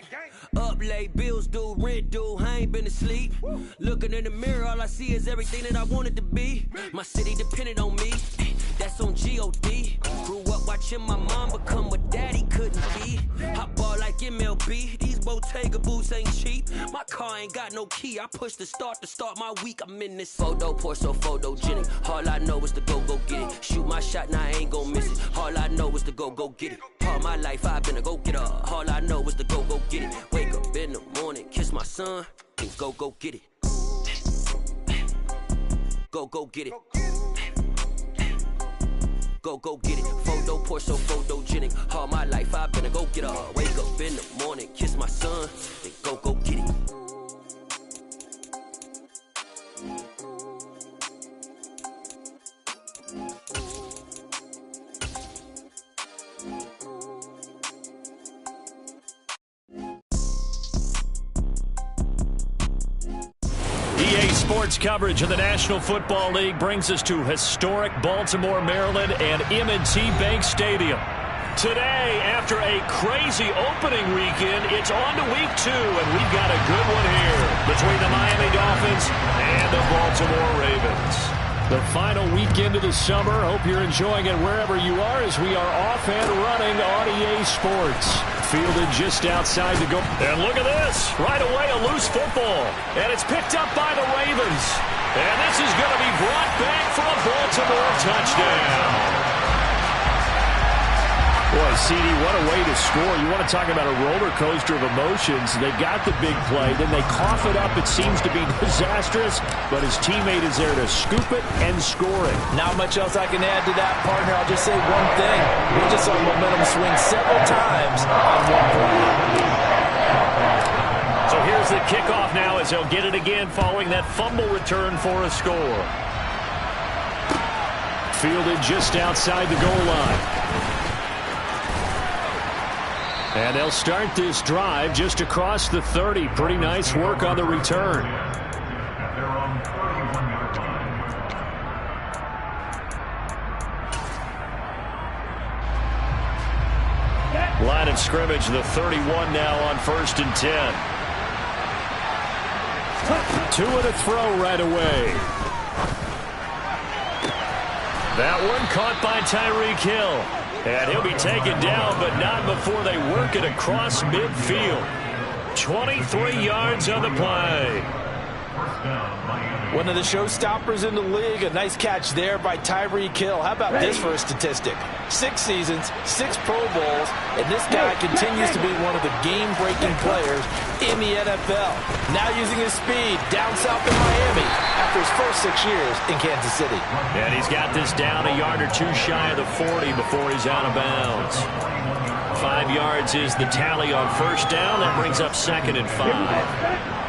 Up late, bills due, rent due, I ain't been asleep. Looking in the mirror, all I see is everything that I wanted to be. My city depended on me, that's on G.O.D. Grew up watching my mom become what daddy couldn't be. Hot ball like MLB, these Bottega boots ain't cheap. My car ain't got no key, I push the start to start my week. I'm in this photo, Porso, photogenic. All I know is to go get it. Shoot my shot, now I ain't gon' miss it. All I know is to go get it. All my life I've been a go-getter. All I know is to go get it. Wake up up in the morning, kiss my son, and go get it. Go get it. Go get it. Photo poor, so photogenic. All my life I've been a go getter. Wake up in the morning, kiss my son, then go get it. Sports coverage of the National Football League brings us to historic Baltimore, Maryland, and M&T Bank Stadium. Today, after a crazy opening weekend, it's on to week 2, and we've got a good one here between the Miami Dolphins and the Baltimore Ravens. The final weekend of the summer. Hope you're enjoying it wherever you are as we are off and running on EA Sports. Fielded just outside the goal. And look at this. Right away, a loose football. And it's picked up by the Ravens. And this is going to be brought back for a Baltimore touchdown. Boy, CD, what a way to score. You want to talk about a roller coaster of emotions. They got the big play, then they cough it up. It seems to be disastrous, but his teammate is there to scoop it and score it. Not much else I can add to that, partner. I'll just say one thing. We just saw momentum swing several times on one play. So here's the kickoff now as he'll get it again following that fumble return for a score. Fielded just outside the goal line. And they'll start this drive just across the 30. Pretty nice work on the return. Line of scrimmage, the 31 now on 1st and 10. Two and a throw right away. That one caught by Tyreek Hill. And he'll be taken down, but not before they work it across midfield. 23 yards on the play. One of the showstoppers in the league. A nice catch there by Tyreek Hill. How about this for a statistic? 6 seasons, 6 Pro Bowls, and this guy continues to be one of the game-breaking players in the NFL. Now using his speed down south in Miami after his first 6 years in Kansas City. And he's got this down a yard or two shy of the 40 before he's out of bounds. 5 yards is the tally on 1st down. That brings up 2nd and 5.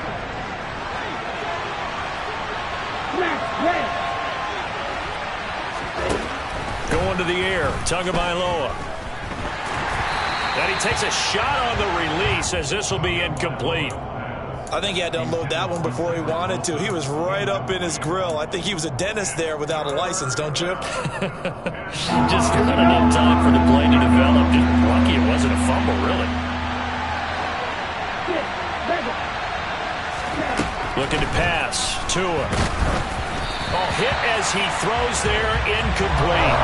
Going to the air, Tagovailoa. And he takes a shot on the release as this will be incomplete. I think he had to unload that one before he wanted to. He was right up in his grill. I think he was a dentist there without a license, don't you? Just not enough time for the play to develop. Just lucky it wasn't a fumble, really. Looking to pass. Tua. Hit as he throws there, incomplete.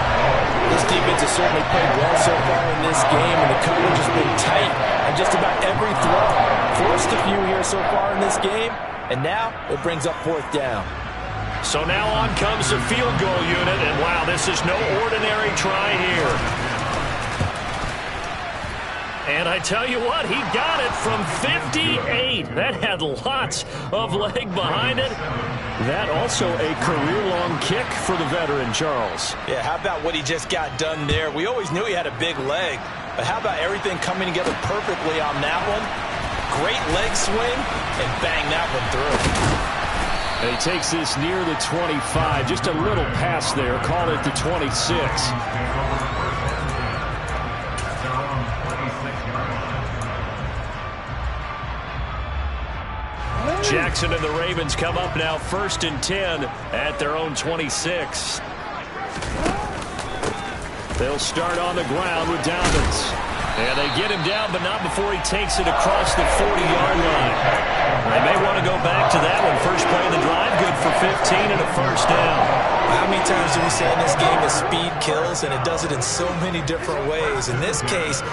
This defense has certainly played well so far in this game, and the coverage has been tight on just about every throw. Forced a few here so far in this game, and now it brings up 4th down. So now on comes the field goal unit, and wow, this is no ordinary try here. And I tell you what, he got it from 58. That had lots of leg behind it. That also a career-long kick for the veteran, Charles. Yeah, how about what he just got done there? We always knew he had a big leg, but how about everything coming together perfectly on that one? Great leg swing, and bang that one through. And he takes this near the 25. Just a little pass there. Call it the 26. Jackson and the Ravens come up now 1st and 10 at their own 26. They'll start on the ground with Dobbins. And they get him down, but not before he takes it across the 40-yard line. They may want to go back to that one. First play of the drive, good for 15 and a 1st down. How many times do we say in this game that speed kills, and it does it in so many different ways? In this case,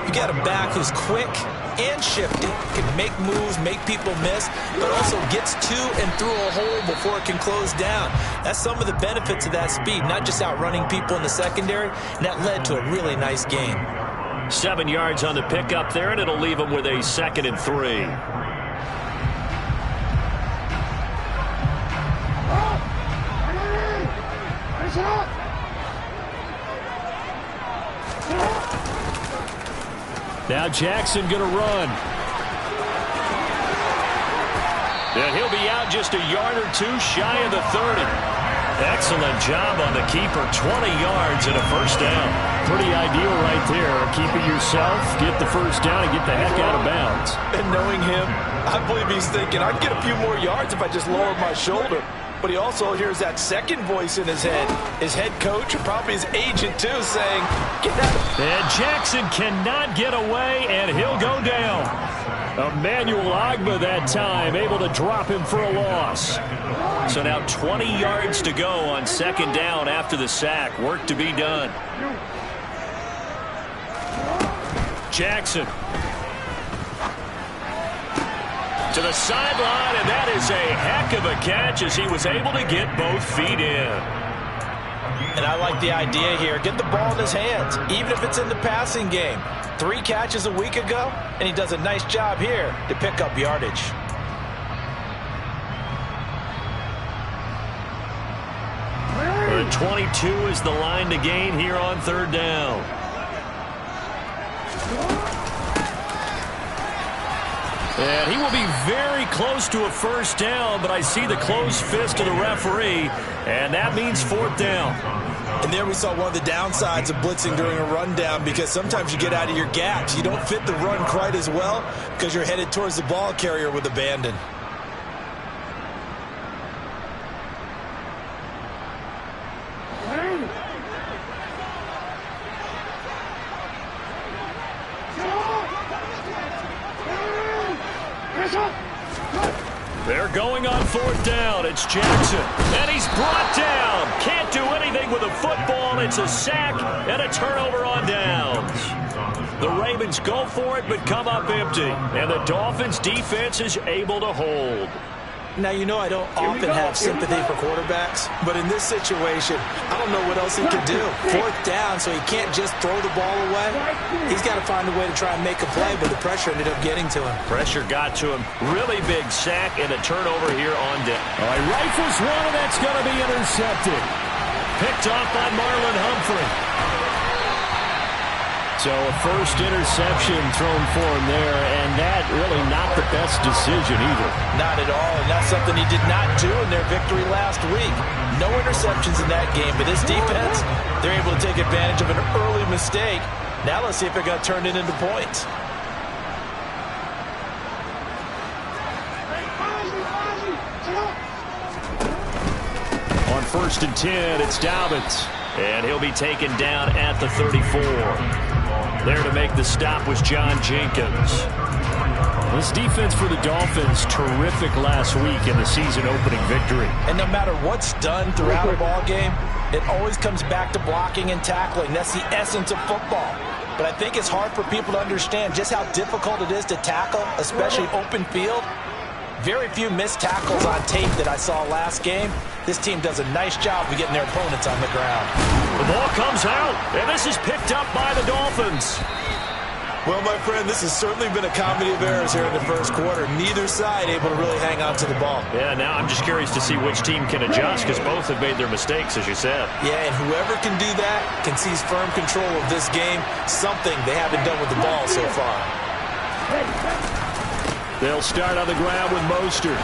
you got a back who's quick and shifty, can make moves, make people miss, but also gets to and through a hole before it can close down. That's some of the benefits of that speed, not just outrunning people in the secondary, and that led to a really nice game. 7 yards on the pickup there, and it'll leave him with a 2nd and 3. Now Jackson going to run. And he'll be out just a yard or two shy of the 30. Excellent job on the keeper. 20 yards and a first down. Pretty ideal right there. Keep it yourself, get the first down, and get the heck out of bounds. And knowing him, I believe he's thinking, I'd get a few more yards if I just lowered my shoulder. But he also hears that second voice in his head. His head coach, and probably his agent too, saying, get that. And Jackson cannot get away, and he'll go down. Emmanuel Ogbah that time, able to drop him for a loss. So now 20 yards to go on 2nd down after the sack. Work to be done. Jackson. To the sideline, and that is a heck of a catch as he was able to get both feet in. And I like the idea here. Get the ball in his hands, even if it's in the passing game. 3 catches a week ago, and he does a nice job here to pick up yardage. And 22 is the line to gain here on 3rd down. And he will be very close to a first down, but I see the closed fist of the referee, and that means 4th down. And there we saw one of the downsides of blitzing during a rundown, because sometimes you get out of your gaps. You don't fit the run quite as well because you're headed towards the ball carrier with abandon. They're going on 4th down. It's Jackson. And he's brought down. Can't do anything with a football. It's a sack and a turnover on downs. The Ravens go for it but come up empty. And the Dolphins defense is able to hold. Now, you know I don't often have sympathy for quarterbacks, but in this situation, I don't know what else he can do. 4th down, so he can't just throw the ball away. He's got to find a way to try and make a play, but the pressure ended up getting to him. Pressure got to him. Really big sack and a turnover here on down. All right, rifles one, and that's going to be intercepted. Picked off by Marlon Humphrey. So a first interception thrown for him there, and that really not the best decision either. Not at all, and that's something he did not do in their victory last week. No interceptions in that game, but this defense, they're able to take advantage of an early mistake. Now let's see if they're going to turn it into points. On 1st and 10, it's Dobbins. And he'll be taken down at the 34. There to make the stop was John Jenkins. This defense for the Dolphins, terrific last week in the season-opening victory. And no matter what's done throughout a ball game, it always comes back to blocking and tackling. That's the essence of football. But I think it's hard for people to understand just how difficult it is to tackle, especially open field. Very few missed tackles on tape that I saw last game. This team does a nice job of getting their opponents on the ground. The ball comes out, and this is picked up by the Dolphins. Well, my friend, this has certainly been a comedy of errors here in the first quarter. Neither side able to really hang on to the ball. Yeah, now I'm just curious to see which team can adjust, because both have made their mistakes, as you said. Yeah, and whoever can do that can seize firm control of this game, something they haven't done with the ball so far. They'll start on the ground with Mostert.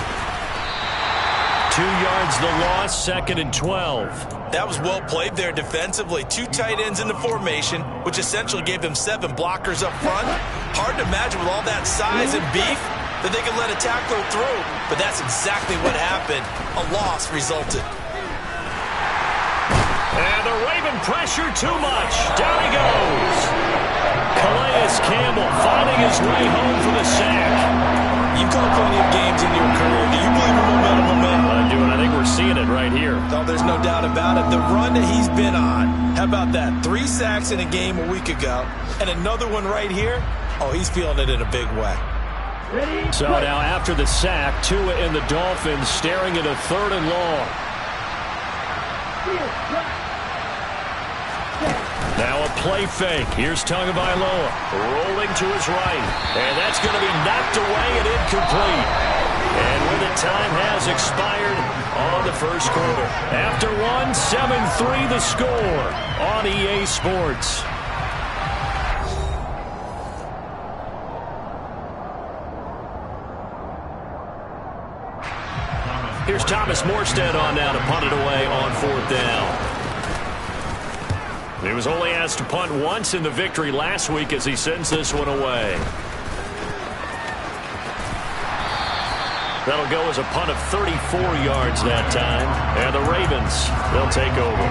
2 yards the loss, 2nd and 12. That was well played there defensively. 2 tight ends in the formation, which essentially gave them 7 blockers up front. Hard to imagine with all that size and beef that they could let a tackler through, but that's exactly what happened. A loss resulted. And the Raven pressure too much. Down he goes. Calais Campbell finding his way home for the sack. You've called plenty of games in your career. Do you believe in momentum? I do, and I think we're seeing it right here. Oh, there's no doubt about it. The run that he's been on, how about that? 3 sacks in a game a week ago, and another one right here. Oh, he's feeling it in a big way. So now after the sack, Tua and the Dolphins staring at a 3rd and long. Now a play fake. Here's Tagovailoa rolling to his right. And that's going to be knocked away and incomplete. And when the time has expired on the first quarter. After one, 7-3 the score on EA Sports. Here's Thomas Morstead on now to punt it away on 4th down. He was only asked to punt once in the victory last week as he sends this one away. That'll go as a punt of 34 yards that time. And the Ravens, they'll take over.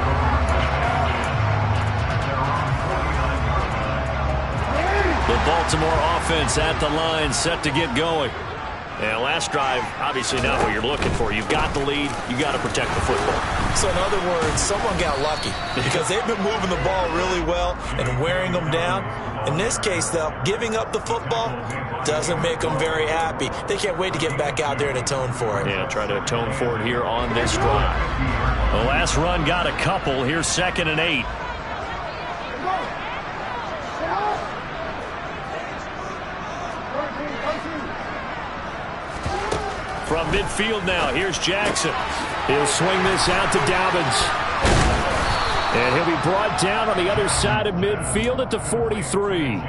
The Baltimore offense at the line, set to get going. And last drive, obviously not what you're looking for. You've got the lead. You got to protect the football. So in other words, someone got lucky because they've been moving the ball really well and wearing them down. In this case, though, giving up the football doesn't make them very happy. They can't wait to get back out there and atone for it. Yeah, try to atone for it here on this drive. The last run got a couple. Here's 2nd and 8. From midfield now, here's Jackson. He'll swing this out to Dobbins. And he'll be brought down on the other side of midfield at the 43.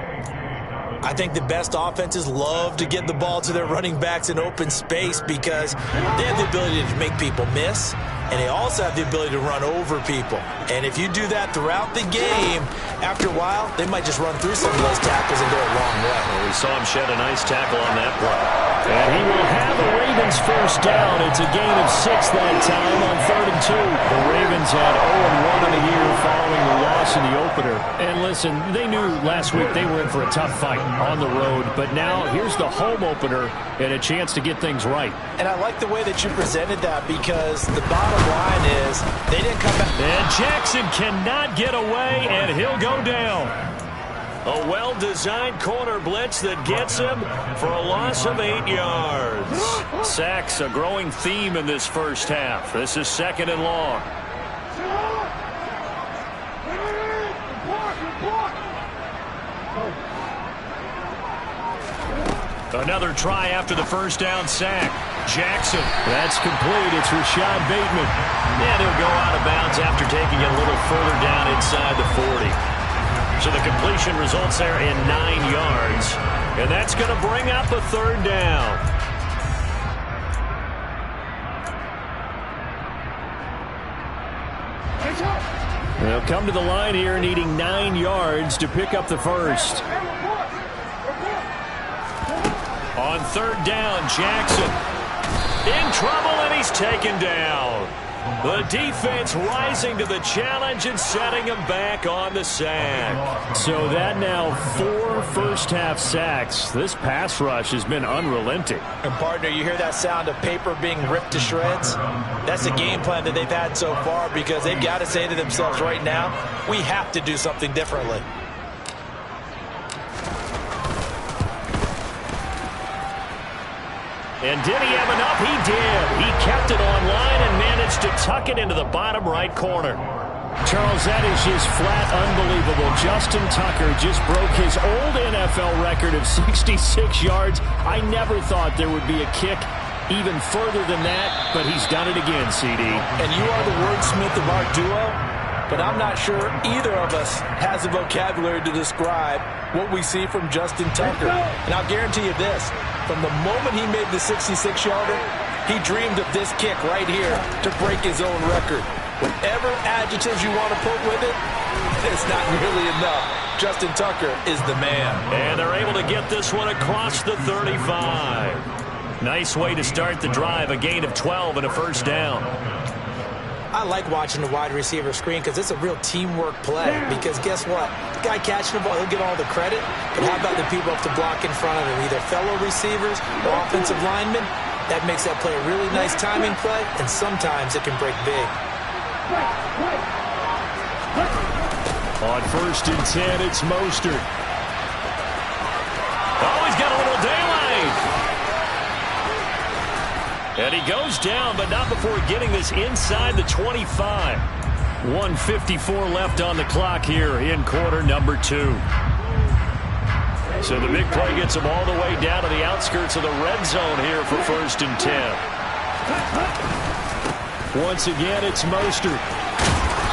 I think the best offenses love to get the ball to their running backs in open space because they have the ability to make people miss, and they also have the ability to run over people. And if you do that throughout the game, after a while, they might just run through some of those tackles and go a long way. Well, we saw him shed a nice tackle on that play. And he will have the Ravens first down. It's a gain of 6 that time on 3rd and 2. The Ravens had 0-1 in the year following the loss in the opener. And listen, they knew last week they were in for a tough fight on the road. But now here's the home opener and a chance to get things right. And I like the way that you presented that because the bottom line is they didn't come back. And Jackson cannot get away, and he'll go down. A well-designed corner blitz that gets him for a loss of 8 yards. Sacks, a growing theme in this first half. This is 2nd and long. Another try after the first down sack. Jackson, that's complete. It's Rashad Bateman. And he'll go out of bounds after taking it a little further down inside the 40. So the completion results there in 9 yards. And that's going to bring up a 3rd down. They'll come to the line here needing 9 yards to pick up the first. On 3rd down, Jackson in trouble, and he's taken down. The defense rising to the challenge and setting him back on the sack. So that now 4 first-half sacks. This pass rush has been unrelenting. And, partner, you hear that sound of paper being ripped to shreds? That's the game plan that they've had so far because they've got to say to themselves right now, we have to do something differently. And did he have enough? He did. He kept it online and managed to tuck it into the bottom right corner. Charles, that is just flat unbelievable. Justin Tucker just broke his old NFL record of 66 yards. I never thought there would be a kick even further than that, but he's done it again, CD. And you are the wordsmith of our duo, but I'm not sure either of us has the vocabulary to describe what we see from Justin Tucker. And I'll guarantee you this, from the moment he made the 66-yarder, he dreamed of this kick right here to break his own record. Whatever adjectives you want to put with it, it's not nearly enough. Justin Tucker is the man. And they're able to get this one across the 35. Nice way to start the drive, a gain of 12 and a first down. I like watching the wide receiver screen because it's a real teamwork play. Because guess what? The guy catching the ball, he'll get all the credit. But how about the people up to block in front of him? Either fellow receivers or offensive linemen. That makes that play a really nice timing play. And sometimes it can break big. On 1st and 10, it's Mostert. Oh, he's got a little daylight. And he goes down, but not before getting this inside the 25. 1:54 left on the clock here in quarter number 2. So the big play gets them all the way down to the outskirts of the red zone here for 1st and 10. Once again, it's Mostert.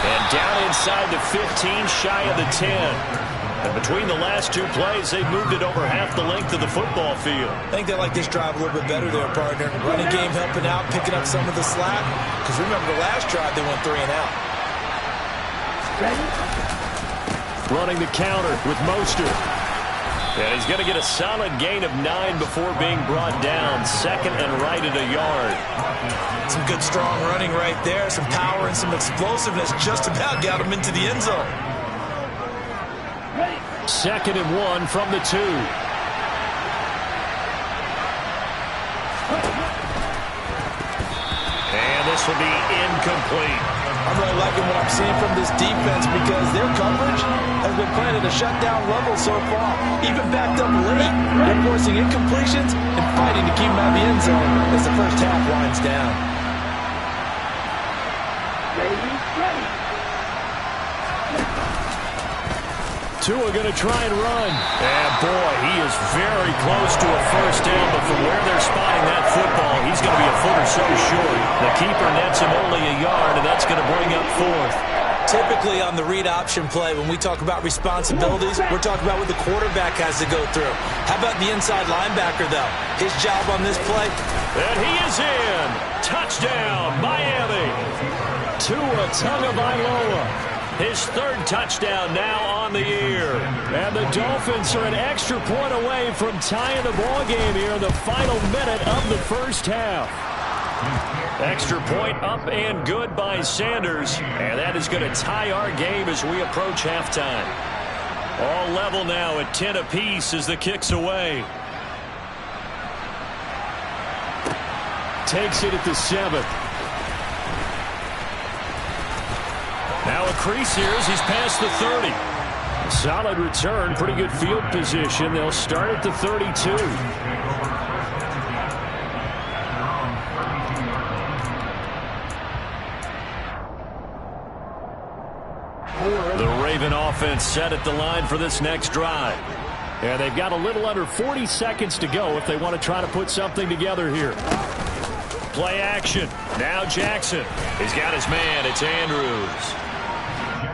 And down inside the 15, shy of the 10. And between the last 2 plays, they've moved it over half the length of the football field. I think they like this drive a little bit better there, partner. Running game helping out, picking up some of the slack. Because remember, the last drive, they went 3 and out. Running the counter with Mostert. And he's going to get a solid gain of 9 before being brought down. 2nd and right at a yard. Some good, strong running right there. Some power and some explosiveness. Just about got him into the end zone. 2nd and 1 from the 2. And this will be incomplete. I'm really liking what I'm seeing from this defense because their coverage has been playing at a shutdown level so far. Even backed up late, they're forcing incompletions and fighting to keep them out of the end zone as the first half winds down. Tua going to try and run. And boy, he is very close to a first down, but from where they're spotting that football, he's going to be a foot or so short. The keeper nets him only a yard, and that's going to bring up 4th. Typically on the read option play, when we talk about responsibilities, we're talking about what the quarterback has to go through. How about the inside linebacker, though? His job on this play? And he is in. Touchdown, Miami. Tua Tagovailoa. His 3rd touchdown now on the year. And the Dolphins are an extra point away from tying the ball game here in the final minute of the first half. Extra point up and good by Sanders. And that is going to tie our game as we approach halftime. All level now at 10 apiece as the kick's away. Takes it at the 7th. Now a crease here as he's past the 30. Solid return, pretty good field position. They'll start at the 32. The Raven offense set at the line for this next drive. And they've got a little under 40 seconds to go if they want to try to put something together here. Play action. Now Jackson. He's got his man. It's Andrews.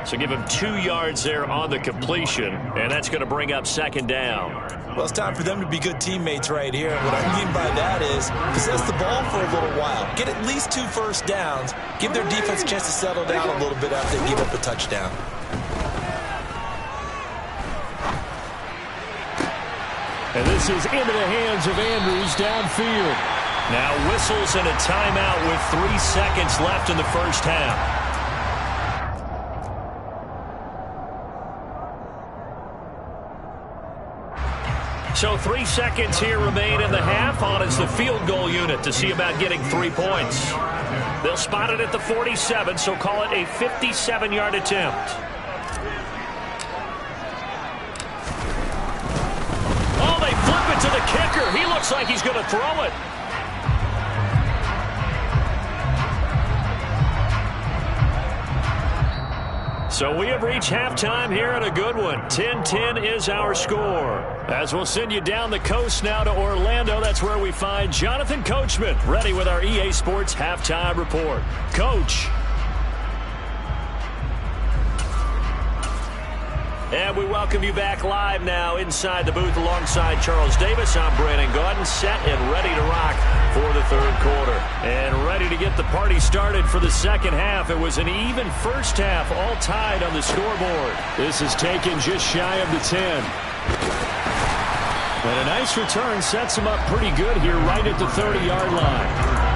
So give him 2 yards there on the completion, and that's going to bring up 2nd down. Well, it's time for them to be good teammates right here. And what I mean by that is possess the ball for a little while. Get at least 2 first downs. Give their defense a chance to settle down a little bit after they give up a touchdown. And this is into the hands of Andrews downfield. Now whistles and a timeout with 3 seconds left in the first half. So 3 seconds here remain in the half. On is the field goal unit to see about getting 3 points. They'll spot it at the 47, so call it a 57-yard attempt. Oh, they flip it to the kicker. He looks like he's going to throw it. So we have reached halftime here and a good one. 10-10 is our score. As we'll send you down the coast now to Orlando, that's where we find Jonathan Coachman ready with our EA Sports Halftime Report. Coach. And we welcome you back live now inside the booth alongside Charles Davis. I'm Brandon Gaudin, set and ready to rock for the 3rd quarter. And ready to get the party started for the 2nd half. It was an even first half, all tied on the scoreboard. This is taken just shy of the 10. And a nice return sets him up pretty good here right at the 30-yard line.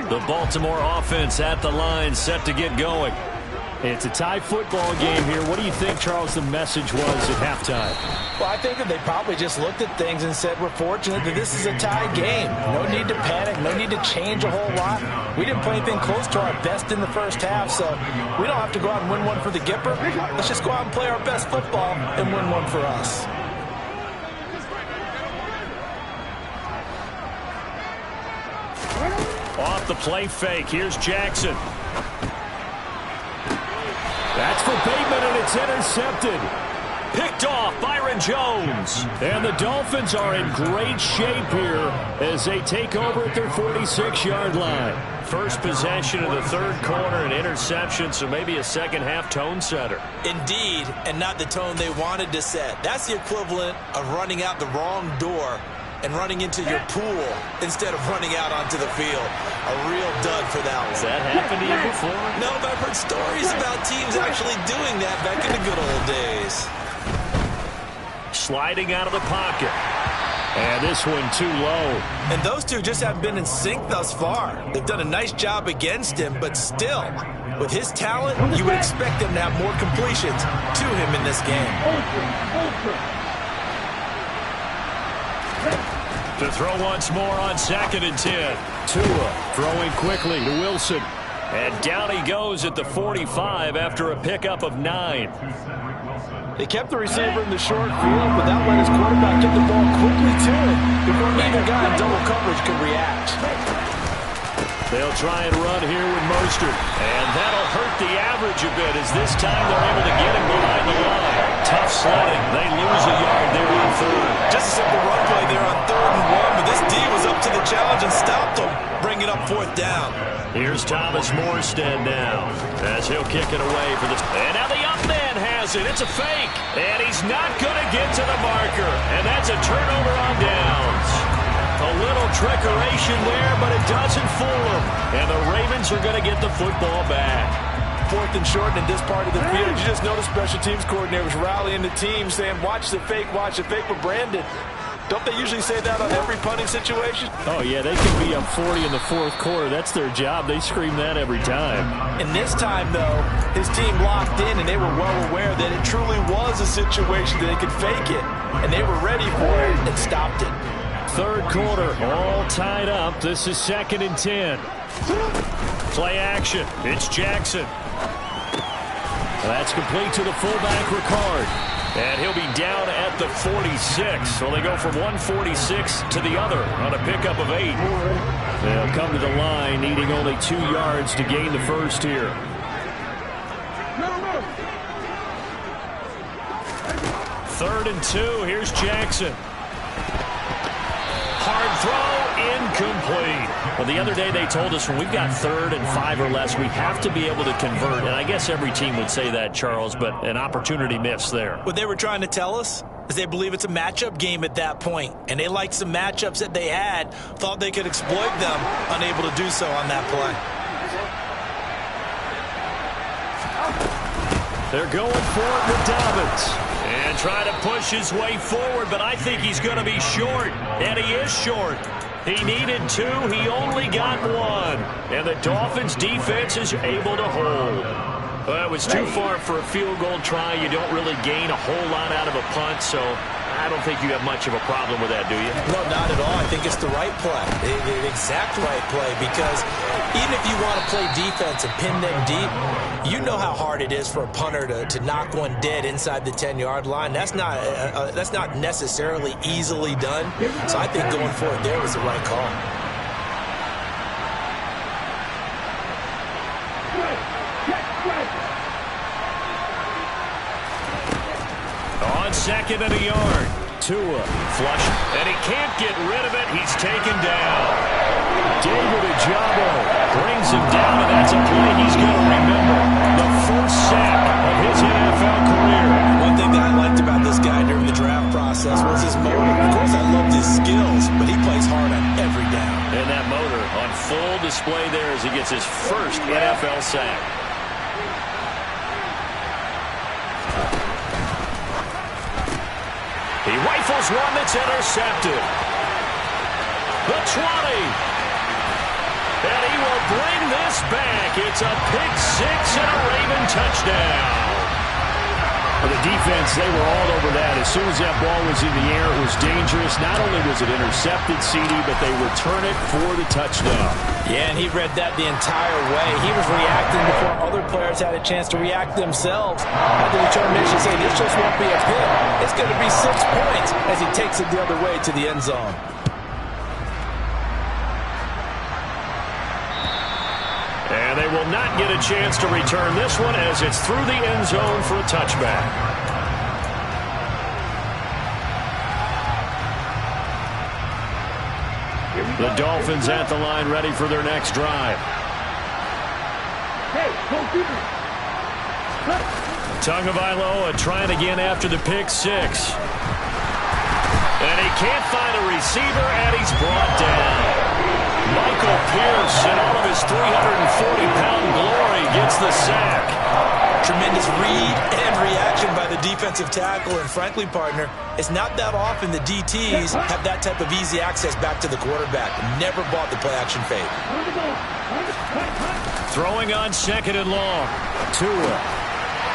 The Baltimore offense at the line, set to get going. It's a tie football game here. What do you think, Charles, the message was at halftime? Well, I think that they probably just looked at things and said, we're fortunate that this is a tie game. No need to panic. No need to change a whole lot. We didn't play anything close to our best in the first half, so we don't have to go out and win one for the Gipper. Let's just go out and play our best football and win one for us. off the play fake. Here's Jackson. That's for Bateman, and it's intercepted. Picked off Byron Jones. And the Dolphins are in great shape here as they take over at their 46-yard line. First possession of the third quarter, an interception, so maybe a second-half tone setter. Indeed, and not the tone they wanted to set. That's the equivalent of running out the wrong door and running into your pool instead of running out onto the field. A real dud for that one. Has that happened to you before? No, but I've heard stories about teams actually doing that back in the good old days. Sliding out of the pocket. And this one too low. And those two just haven't been in sync thus far. They've done a nice job against him, but still, with his talent, you would expect them to have more completions to him in this game. To throw once more on 2nd and 10. Tua throwing quickly to Wilson. And down he goes at the 45 after a pickup of 9. They kept the receiver in the short field, but that let his quarterback get the ball quickly to him before either guy in double coverage could react. They'll try and run here with Mostert. And that'll hurt the average a bit as this time they're able to get him behind the line. Tough sledding. They lose a yard there on third. Just a simple run play there on 3rd and 1, but this D was up to the challenge and stopped him, bringing up 4th down. Here's Thomas Morstead now as he'll kick it away for this. And now the up man has it. It's a fake. And he's not going to get to the marker. And that's a turnover on downs. A little trickeration there, but it doesn't fool them. And the Ravens are going to get the football back. 4th and short in this part of the field. You just noticed special teams coordinators rallying the team saying, watch the fake with Brandon. Don't they usually say that on every punting situation? Oh, yeah, they could be up 40 in the 4th quarter. That's their job. They scream that every time. And this time, though, his team locked in, and they were well aware that it truly was a situation that they could fake it. And they were ready for it and stopped it. 3rd quarter, all tied up. This is 2nd and 10. Play action. It's Jackson. That's complete to the fullback, Ricard. And he'll be down at the 46. So they go from 146 to the other on a pickup of 8. They'll come to the line, needing only 2 yards to gain the first here. Third and 2. Here's Jackson. Hard throw, incomplete. Well, the other day they told us when we've got 3rd and 5 or less, we have to be able to convert. And I guess every team would say that, Charles, but an opportunity missed there. What they were trying to tell us is they believe it's a matchup game at that point. And they liked some matchups that they had, thought they could exploit them, unable to do so on that play. They're going for it with Dobbins. And trying to push his way forward, but I think he's going to be short. And he is short. He needed 2. He only got 1. And the Dolphins' defense is able to hold. Well, it was too far for a field goal try. You don't really gain a whole lot out of a punt, so I don't think you have much of a problem with that, do you? No, not at all. I think it's the right play, the exact right play, because even if you want to play defense and pin them deep, you know how hard it is for a punter to knock one dead inside the 10-yard line. That's not necessarily easily done. So I think going for it there was the right call. On 2nd and a yard. Tua flush, and he can't get rid of it. He's taken down. David Ojabo brings him down, and that's a play he's going to remember. The first sack of his NFL career. One thing that I liked about this guy during the draft process was his motor. Of course, I loved his skills, but he plays hard on every down. And that motor on full display there as he gets his first NFL sack. He rifles one that's intercepted. The 20. And he will bring this back. It's a pick 6 and a Raven touchdown. Well, the defense, they were all over that. As soon as that ball was in the air, it was dangerous. Not only was it intercepted, CD, but they return it for the touchdown. Yeah, and he read that the entire way. He was reacting before other players had a chance to react themselves. Had the determination to say, this just won't be a pick. It's going to be 6 points as he takes it the other way to the end zone. will not get a chance to return this one as it's through the end zone for a touchback. The Dolphins at the line ready for their next drive. Tagovailoa trying again after the pick six. And he can't find a receiver, and he's brought down. Michael Pierce, in all of his 340-pound glory, gets the sack. Tremendous read and reaction by the defensive tackle. And frankly, partner, it's not that often the DTs have that type of easy access back to the quarterback. Never bought the play-action fake. Throwing on second and long. Tua.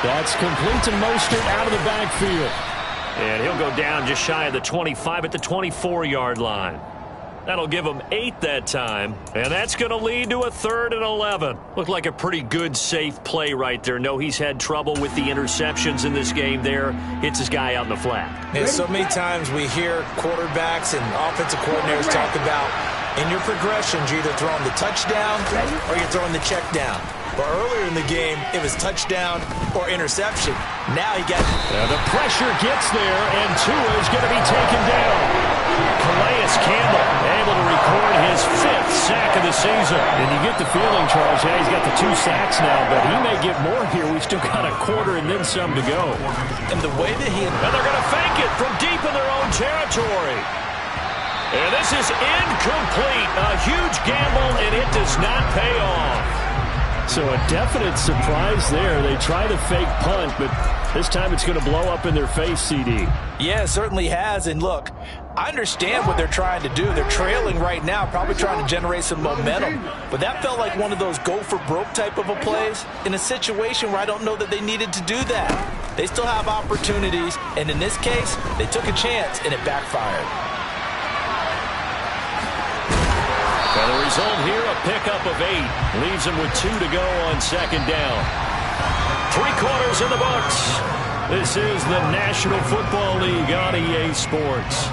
That's complete to Mostert out of the backfield. And he'll go down just shy of the 25 at the 24-yard line. That'll give him 8 that time. And that's going to lead to a 3rd and 11. Looked like a pretty good, safe play right there. No, he's had trouble with the interceptions in this game there. Hits his guy out in the flat. And so many times we hear quarterbacks and offensive coordinators talk about in your progressions, you're either throwing the touchdown or you're throwing the check down. But earlier in the game, it was touchdown or interception. Now he got... the pressure gets there, and Tua is going to be taken down. Calais Campbell able to record his 5th sack of the season. And you get the feeling, Charles, yeah, he's got the 2 sacks now, but he may get more here. We've still got a quarter and then some to go. And the way that he... And they're going to fake it from deep in their own territory. And this is incomplete. A huge gamble, and it does not pay off. So a definite surprise there. They try to fake punt, but this time it's going to blow up in their face, CD. Yeah, it certainly has. And look, I understand what they're trying to do. They're trailing right now, probably trying to generate some momentum. But that felt like one of those go-for-broke type of a plays in a situation where I don't know that they needed to do that. They still have opportunities, and in this case, they took a chance, and it backfired. And the result here, a pickup of 8. Leaves him with 2 to go on second down. 3 quarters in the books. This is the National Football League on EA Sports.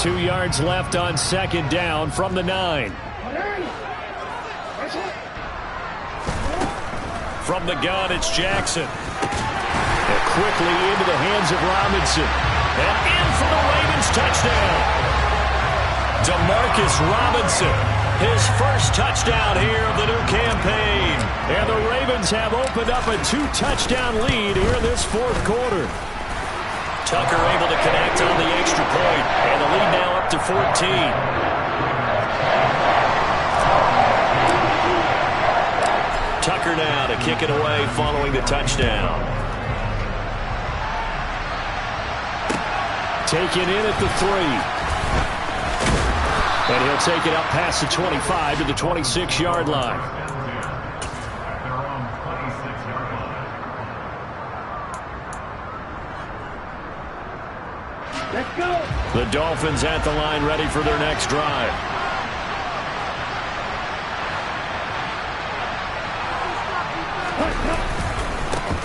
Two yards left on second down from the 9. From the gun, it's Jackson. And quickly into the hands of Robinson. And in for the Ravens touchdown. Demarcus Robinson, his first touchdown here of the new campaign. And the Ravens have opened up a 2-touchdown lead here in this 4th quarter. Tucker able to connect on the extra point. And the lead now up to 14. Tucker now to kick it away following the touchdown. Taken in at the 3. And he'll take it up past the 25 to the 26-yard line. Let's go. The Dolphins at the line ready for their next drive.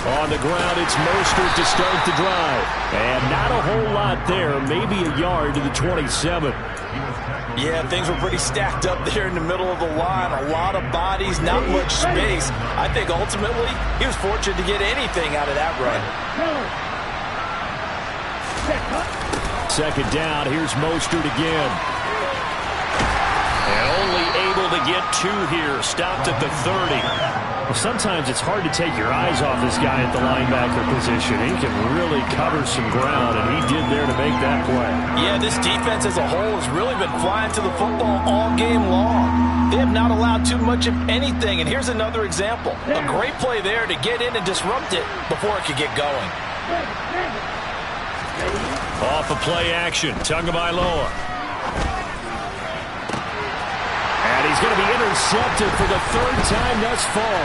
On the ground, it's Mostert to start the drive. And not a whole lot there, maybe a yard to the 27. Yeah, things were pretty stacked up there in the middle of the line. A lot of bodies, not much space. I think ultimately he was fortunate to get anything out of that run. Second down, here's Mostert again. And only able to get 2 here, stopped at the 30. Well, sometimes it's hard to take your eyes off this guy at the linebacker position. He can really cover some ground, and he did there to make that play. Yeah, this defense as a whole has really been flying to the football all game long. They have not allowed too much of anything, and here's another example. A great play there to get in and disrupt it before it could get going. Off of play action, Tagovailoa. And he's going to be intercepted for the 3rd time thus far.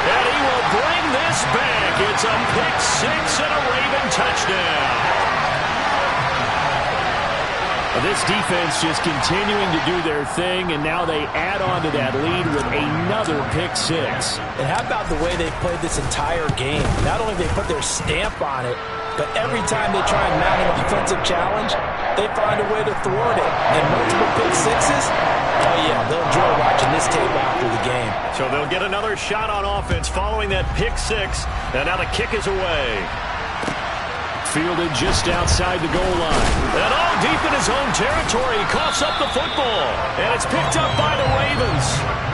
And he will bring this back. It's a pick 6 and a Raven touchdown. This defense just continuing to do their thing, and now they add on to that lead with another pick six. And how about the way they played this entire game? Not only they put their stamp on it, but every time they try and mount an offensive challenge, they find a way to thwart it. And multiple pick sixes, oh yeah, they'll enjoy watching this tape after the game. So they'll get another shot on offense following that pick six, and now the kick is away. Fielded just outside the goal line. And all deep in his own territory, he coughs up the football. And it's picked up by the Ravens.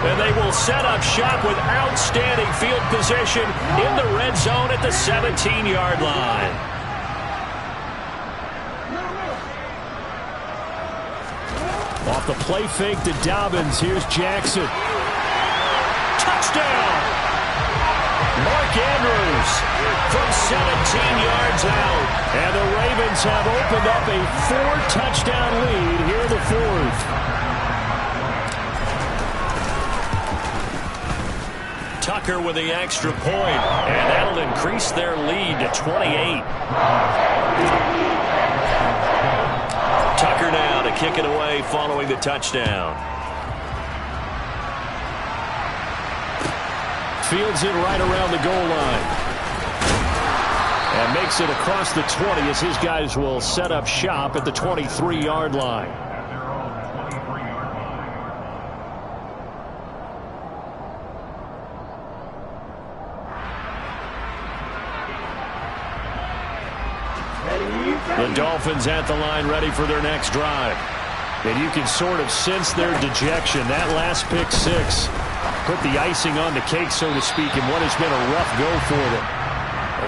And they will set up shop with outstanding field position in the red zone at the 17-yard line. Off the play fake to Dobbins. Here's Jackson. Touchdown! Mark Andrews from 17 yards out. And the Ravens have opened up a 4-touchdown lead here in the fourth. Tucker with the extra point, and that'll increase their lead to 28. Tucker now to kick it away following the touchdown. Fields it right around the goal line. And makes it across the 20 as his guys will set up shop at the 23-yard line. The Dolphins at the line ready for their next drive. And you can sort of sense their dejection. That last pick six put the icing on the cake, so to speak, in what has been a rough go for them.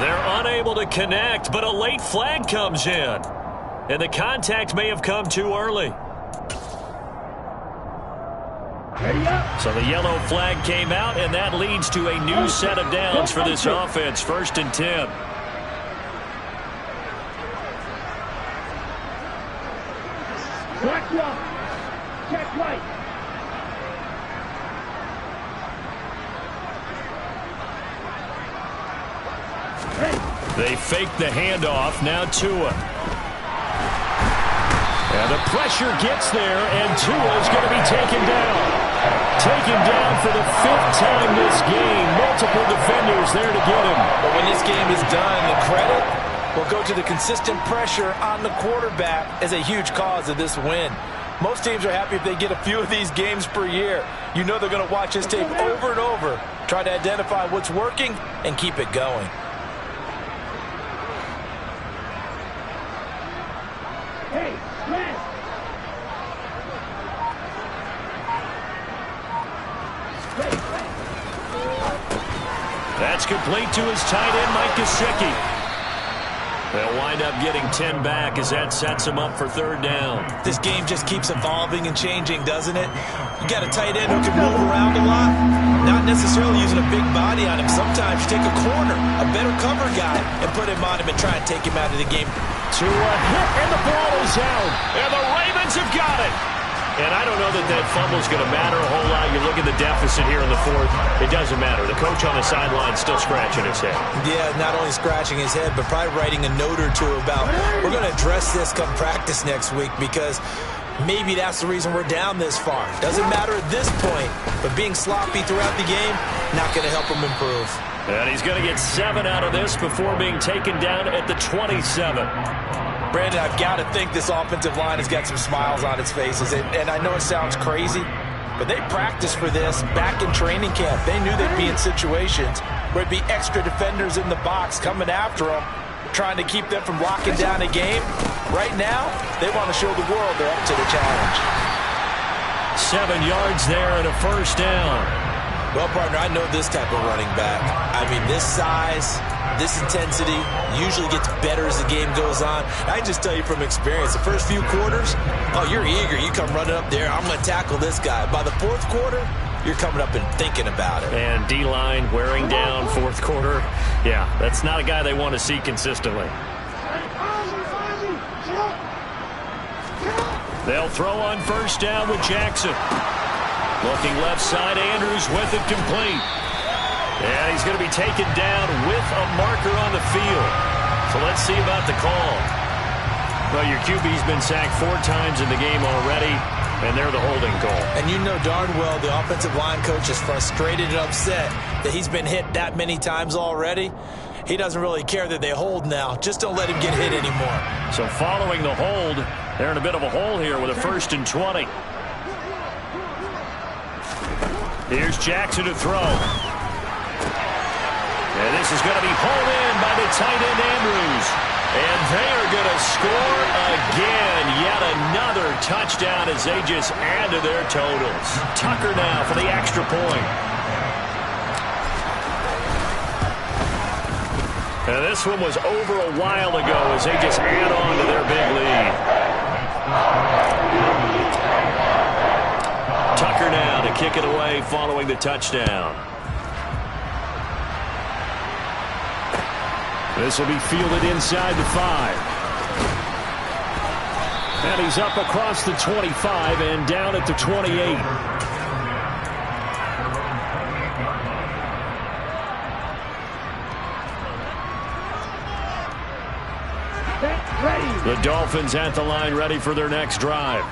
They're unable to connect, but a late flag comes in. And the contact may have come too early. So the yellow flag came out, and that leads to a new set of downs for this offense. 1st and 10. Check right. They fake the handoff. Now Tua. And the pressure gets there, and Tua is going to be taken down. Taken down for the 5th time this game. Multiple defenders there to get him. But when this game is done, the credit will go to the consistent pressure on the quarterback as a huge cause of this win. Most teams are happy if they get a few of these games per year. You know they're going to watch this tape over and over, try to identify what's working and keep it going. Hey, man. That's complete to his tight end, Mike Gesicki. They'll wind up getting 10 back as that sets him up for 3rd down. This game just keeps evolving and changing, doesn't it? You got a tight end who can move around a lot, not necessarily using a big body on him. Sometimes you take a corner, a better cover guy, and put him on him and try and take him out of the game. To a hit, and the ball is out. And the Ravens have got it. And I don't know that that fumble is going to matter a whole lot. You look at the deficit here in the 4th. It doesn't matter. The coach on the sideline still scratching his head. Yeah, not only scratching his head, but probably writing a note or two about, we're going to address this come practice next week because maybe that's the reason we're down this far. Doesn't matter at this point, but being sloppy throughout the game, not going to help him improve. And he's going to get 7 out of this before being taken down at the 27. Brandon, I've got to think this offensive line has got some smiles on its faces. And I know it sounds crazy, but they practiced for this back in training camp. They knew they'd be in situations where it'd be extra defenders in the box coming after them, trying to keep them from locking down a game. Right now, they want to show the world they're up to the challenge. 7 yards there and a 1st down. Well, partner, I know this type of running back. I mean, this size, this intensity usually gets better as the game goes on. I can just tell you from experience, the first few quarters, oh, you're eager. You come running up there, I'm going to tackle this guy. By the 4th quarter, you're coming up and thinking about it. And D-line wearing down 4th quarter. Yeah, that's not a guy they want to see consistently. They'll throw on 1st down with Jackson. Looking left side, Andrews with it complete. And he's going to be taken down with a marker on the field. So let's see about the call. Well, your QB's been sacked 4 times in the game already, and they're the holding call. And you know darn well the offensive line coach is frustrated and upset that he's been hit that many times already. He doesn't really care that they hold now. Just don't let him get hit anymore. So following the hold, they're in a bit of a hole here with a 1st and 20. Here's Jackson to throw. And this is going to be pulled in by the tight end Andrews. And they are going to score again. Yet another touchdown as they just add to their totals. Tucker now for the extra point. And this one was over a while ago as they just add on to their big lead. Tucker now to kick it away following the touchdown. This will be fielded inside the 5. And he's up across the 25 and down at the 28. The Dolphins at the line ready for their next drive.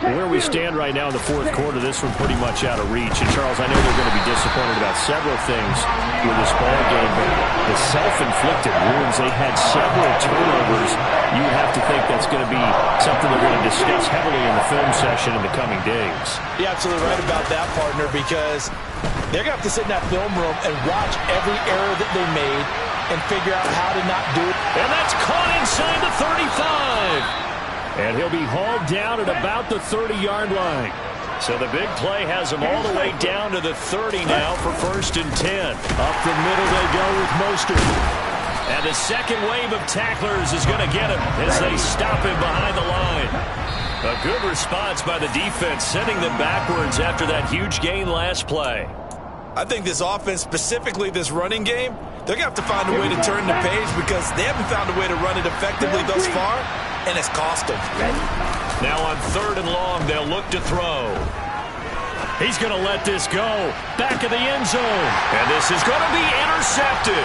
Where we stand right now in the 4th quarter, this one pretty much out of reach. And, Charles, I know they're going to be disappointed about several things with this ball game, but the self-inflicted wounds, they had several turnovers. You have to think that's going to be something they're going to discuss heavily in the film session in the coming days. You're absolutely right about that, partner, because they're going to have to sit in that film room and watch every error that they made and figure out how to not do it. And that's caught inside the 35. And he'll be hauled down at about the 30-yard line. So the big play has him all the way down to the 30 now for 1st and 10. Up the middle they go with Mostert. And the second wave of tacklers is going to get him as they stop him behind the line. A good response by the defense, sending them backwards after that huge gain last play. I think this offense, specifically this running game, they're going to have to find a way to turn the page because they haven't found a way to run it effectively thus far, and it's cost them. Now on 3rd and long, they'll look to throw. He's going to let this go. Back of the end zone. And this is going to be intercepted.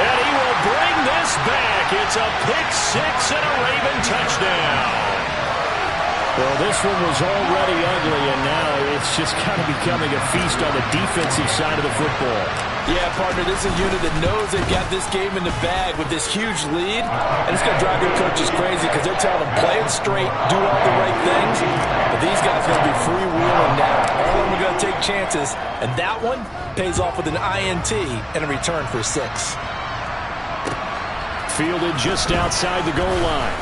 And he will bring this back. It's a pick-6 and a Raven touchdown. Well, this one was already ugly, and now it's just kind of becoming a feast on the defensive side of the football. Yeah, partner, this is a unit that knows they've got this game in the bag with this huge lead, and it's going to drive their coaches crazy because they're telling them, play it straight, do all the right things, but these guys are going to be freewheeling now. All of them are going to take chances, and that one pays off with an INT and a return for 6. Fielded just outside the goal line.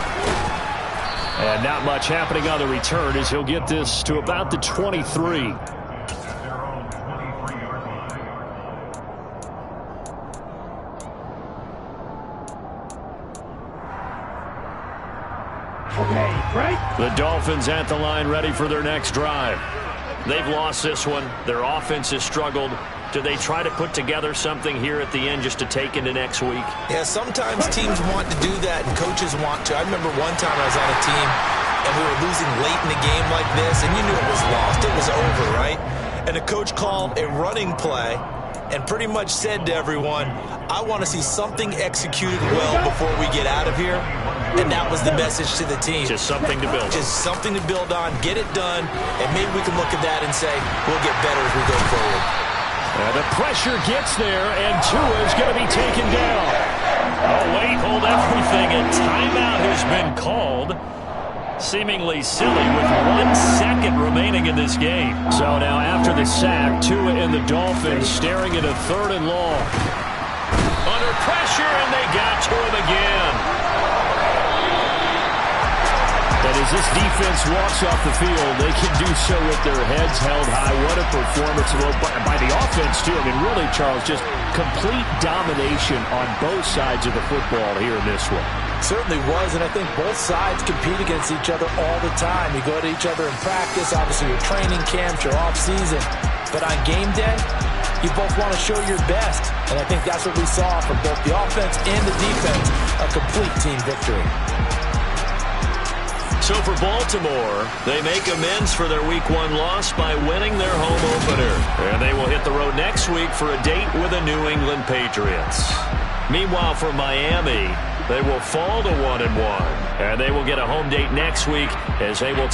And not much happening on the return as he'll get this to about the 23. The Dolphins at the line ready for their next drive. They've lost this one. Their offense has struggled. Do they try to put together something here at the end just to take into next week? Yeah, sometimes teams want to do that and coaches want to. I remember one time I was on a team and we were losing late in the game like this, and you knew it was lost. It was over, right? And the coach called a running play and pretty much said to everyone, I want to see something executed well before we get out of here. And that was the message to the team. Just something to build on. Just something to build on, get it done, and maybe we can look at that and say, we'll get better as we go forward. The pressure gets there, and Tua is going to be taken down. Oh, wait, hold everything. A timeout has been called. Seemingly silly with 1 second remaining in this game. So now after the sack, Tua and the Dolphins staring at a 3rd and long. Under pressure, and they got to him again. And as this defense walks off the field, they can do so with their heads held high. What a performance by the offense, too. I mean, really, Charles, just complete domination on both sides of the football here in this one. Certainly was, and I think both sides compete against each other all the time. You go to each other in practice, obviously your training camps, your off-season. But on game day, you both want to show your best. And I think that's what we saw from both the offense and the defense, a complete team victory. So for Baltimore, they make amends for their Week 1 loss by winning their home opener. And they will hit the road next week for a date with the New England Patriots. Meanwhile, for Miami, they will fall to 1-1. And they will get a home date next week as they will